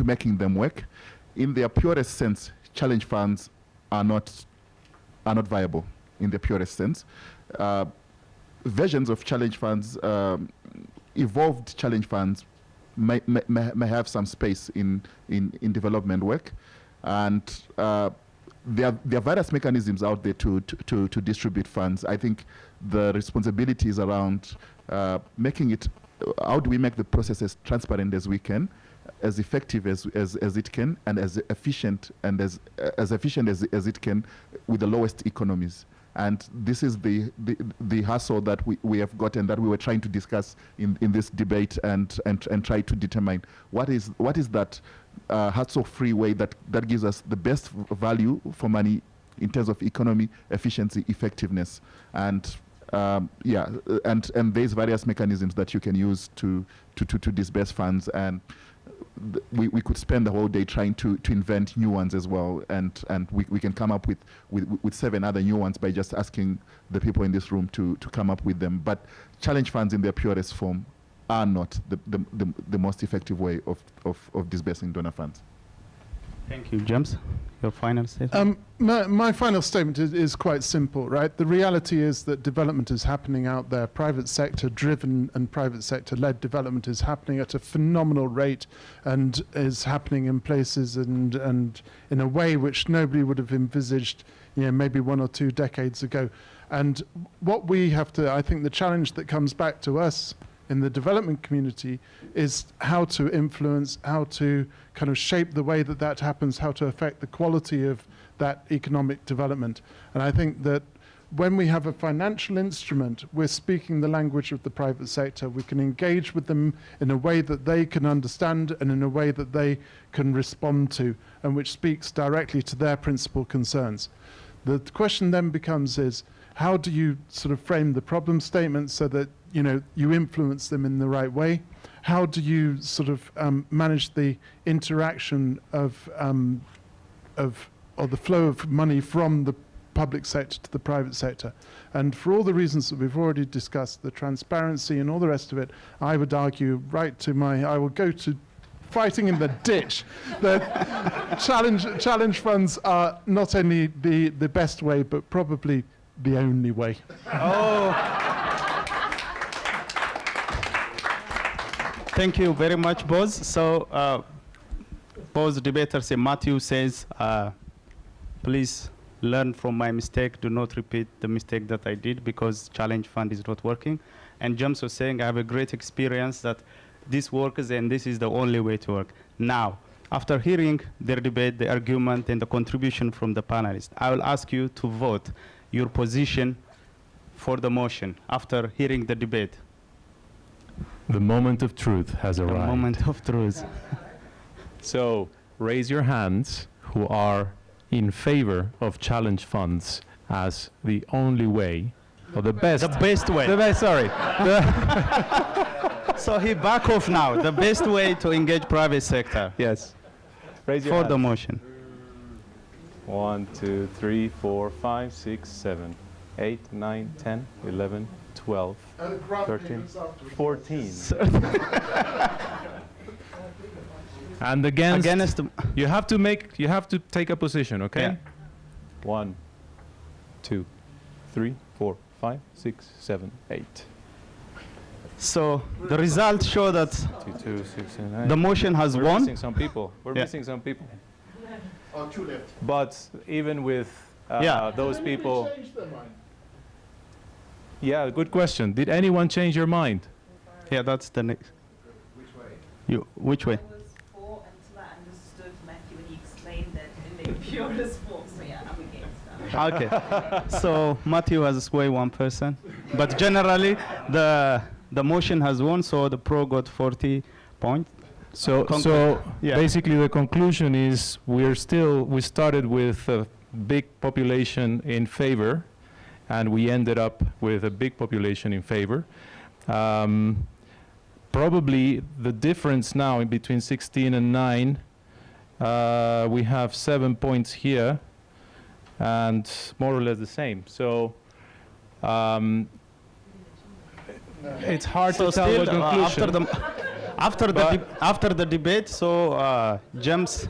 making them work. In their purest sense, challenge funds are not viable in the purest sense. Versions of challenge funds, evolved challenge funds, may have some space in development work, and there are various mechanisms out there to distribute funds. I think the responsibility is around making it. How do we make the process as transparent as we can, as effective as it can, and as efficient as it can, with the lowest economies? And this is the hustle that we have got and that we were trying to discuss in this debate and try to determine what is that hassle-free way that gives us the best value for money in terms of economy, efficiency, effectiveness. And and there's various mechanisms that you can use to disburse funds, and we could spend the whole day trying to invent new ones as well, and we can come up with 7 other new ones by just asking the people in this room to come up with them. But challenge funds in their purest form are not the most effective way of disbursing donor funds. Thank you. James, your final statement? My final statement is quite simple, right? The reality is that development is happening out there. Private sector driven and private sector led development is happening at a phenomenal rate, and is happening in places and in a way which nobody would have envisaged, maybe 1 or 2 decades ago. And what we have to, I think the challenge that comes back to us in the development community is how to influence, how to kind of shape the way that happens, how to affect the quality of that economic development. And I think that when we have a financial instrument, we're speaking the language of the private sector. We can engage with them in a way that they can understand and in a way that they can respond to, and which speaks directly to their principal concerns. The question then becomes is, how do you sort of frame the problem statement so that you influence them in the right way? How do you sort of manage the interaction of or the flow of money from the public sector to the private sector? And for all the reasons that we've already discussed, the transparency and all the rest of it, I would argue I will go to fighting in the ditch. The challenge funds are not only the best way, but probably the only way. Thank you very much, Boz. So, both debaters, Matthew says, please learn from my mistake. Do not repeat the mistake that I did, because challenge fund is not working. And James was saying, I have a great experience that this works and this is the only way to work. Now, after hearing their debate, the argument, and the contribution from the panelists, I will ask you to vote your position for the motion after hearing the debate. The moment of truth has arrived. The moment of truth. So raise your hands who are in favor of challenge funds as the only way, or the best. The best way. The best, sorry. So he back off now. The best way to engage private sector. Yes. Raise your for hands. the motion. 1, 2, 3, 4, 5, 6, 7, 8, 9, 10, 11, 12, 13, 14. And against you have to take a position, okay? Yeah. 1, 2, 3, 4, 5, 6, 7, 8. So the results show that 2, 6, 9. the motion has We're won. missing some people. We're missing some people. Oh, 2 left. But even with those people. Yeah, good question. Did anyone change your mind? Yeah, that's the next. Which way? Which way? I was for until I understood Matthew when he explained that in the purest form. So yeah, I'm against that. Okay. So Matthew has swayed 1%, but generally the motion has won. So the pro got 40 points. So basically the conclusion is we started with a big population in favor, and we ended up with a big population in favor. Probably the difference now in between 16 and 9, we have 7 points here, and more or less the same. So it's hard to tell the conclusion. After the debate, so James,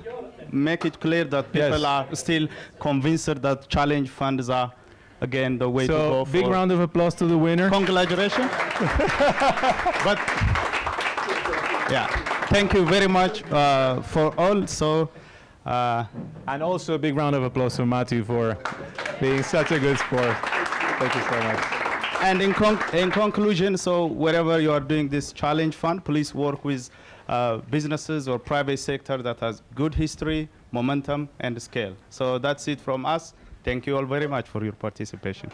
make it clear that people are still convinced that challenge funds are, again, the way to go. So big round of applause to the winner. Congratulations. But yeah, thank you very much for all. So and also a big round of applause for Matthew for being such a good sport. Thank you so much. And in conclusion, so wherever you are doing this challenge fund, please work with businesses or private sector that has good history, momentum, and scale. So that's it from us. Thank you all very much for your participation.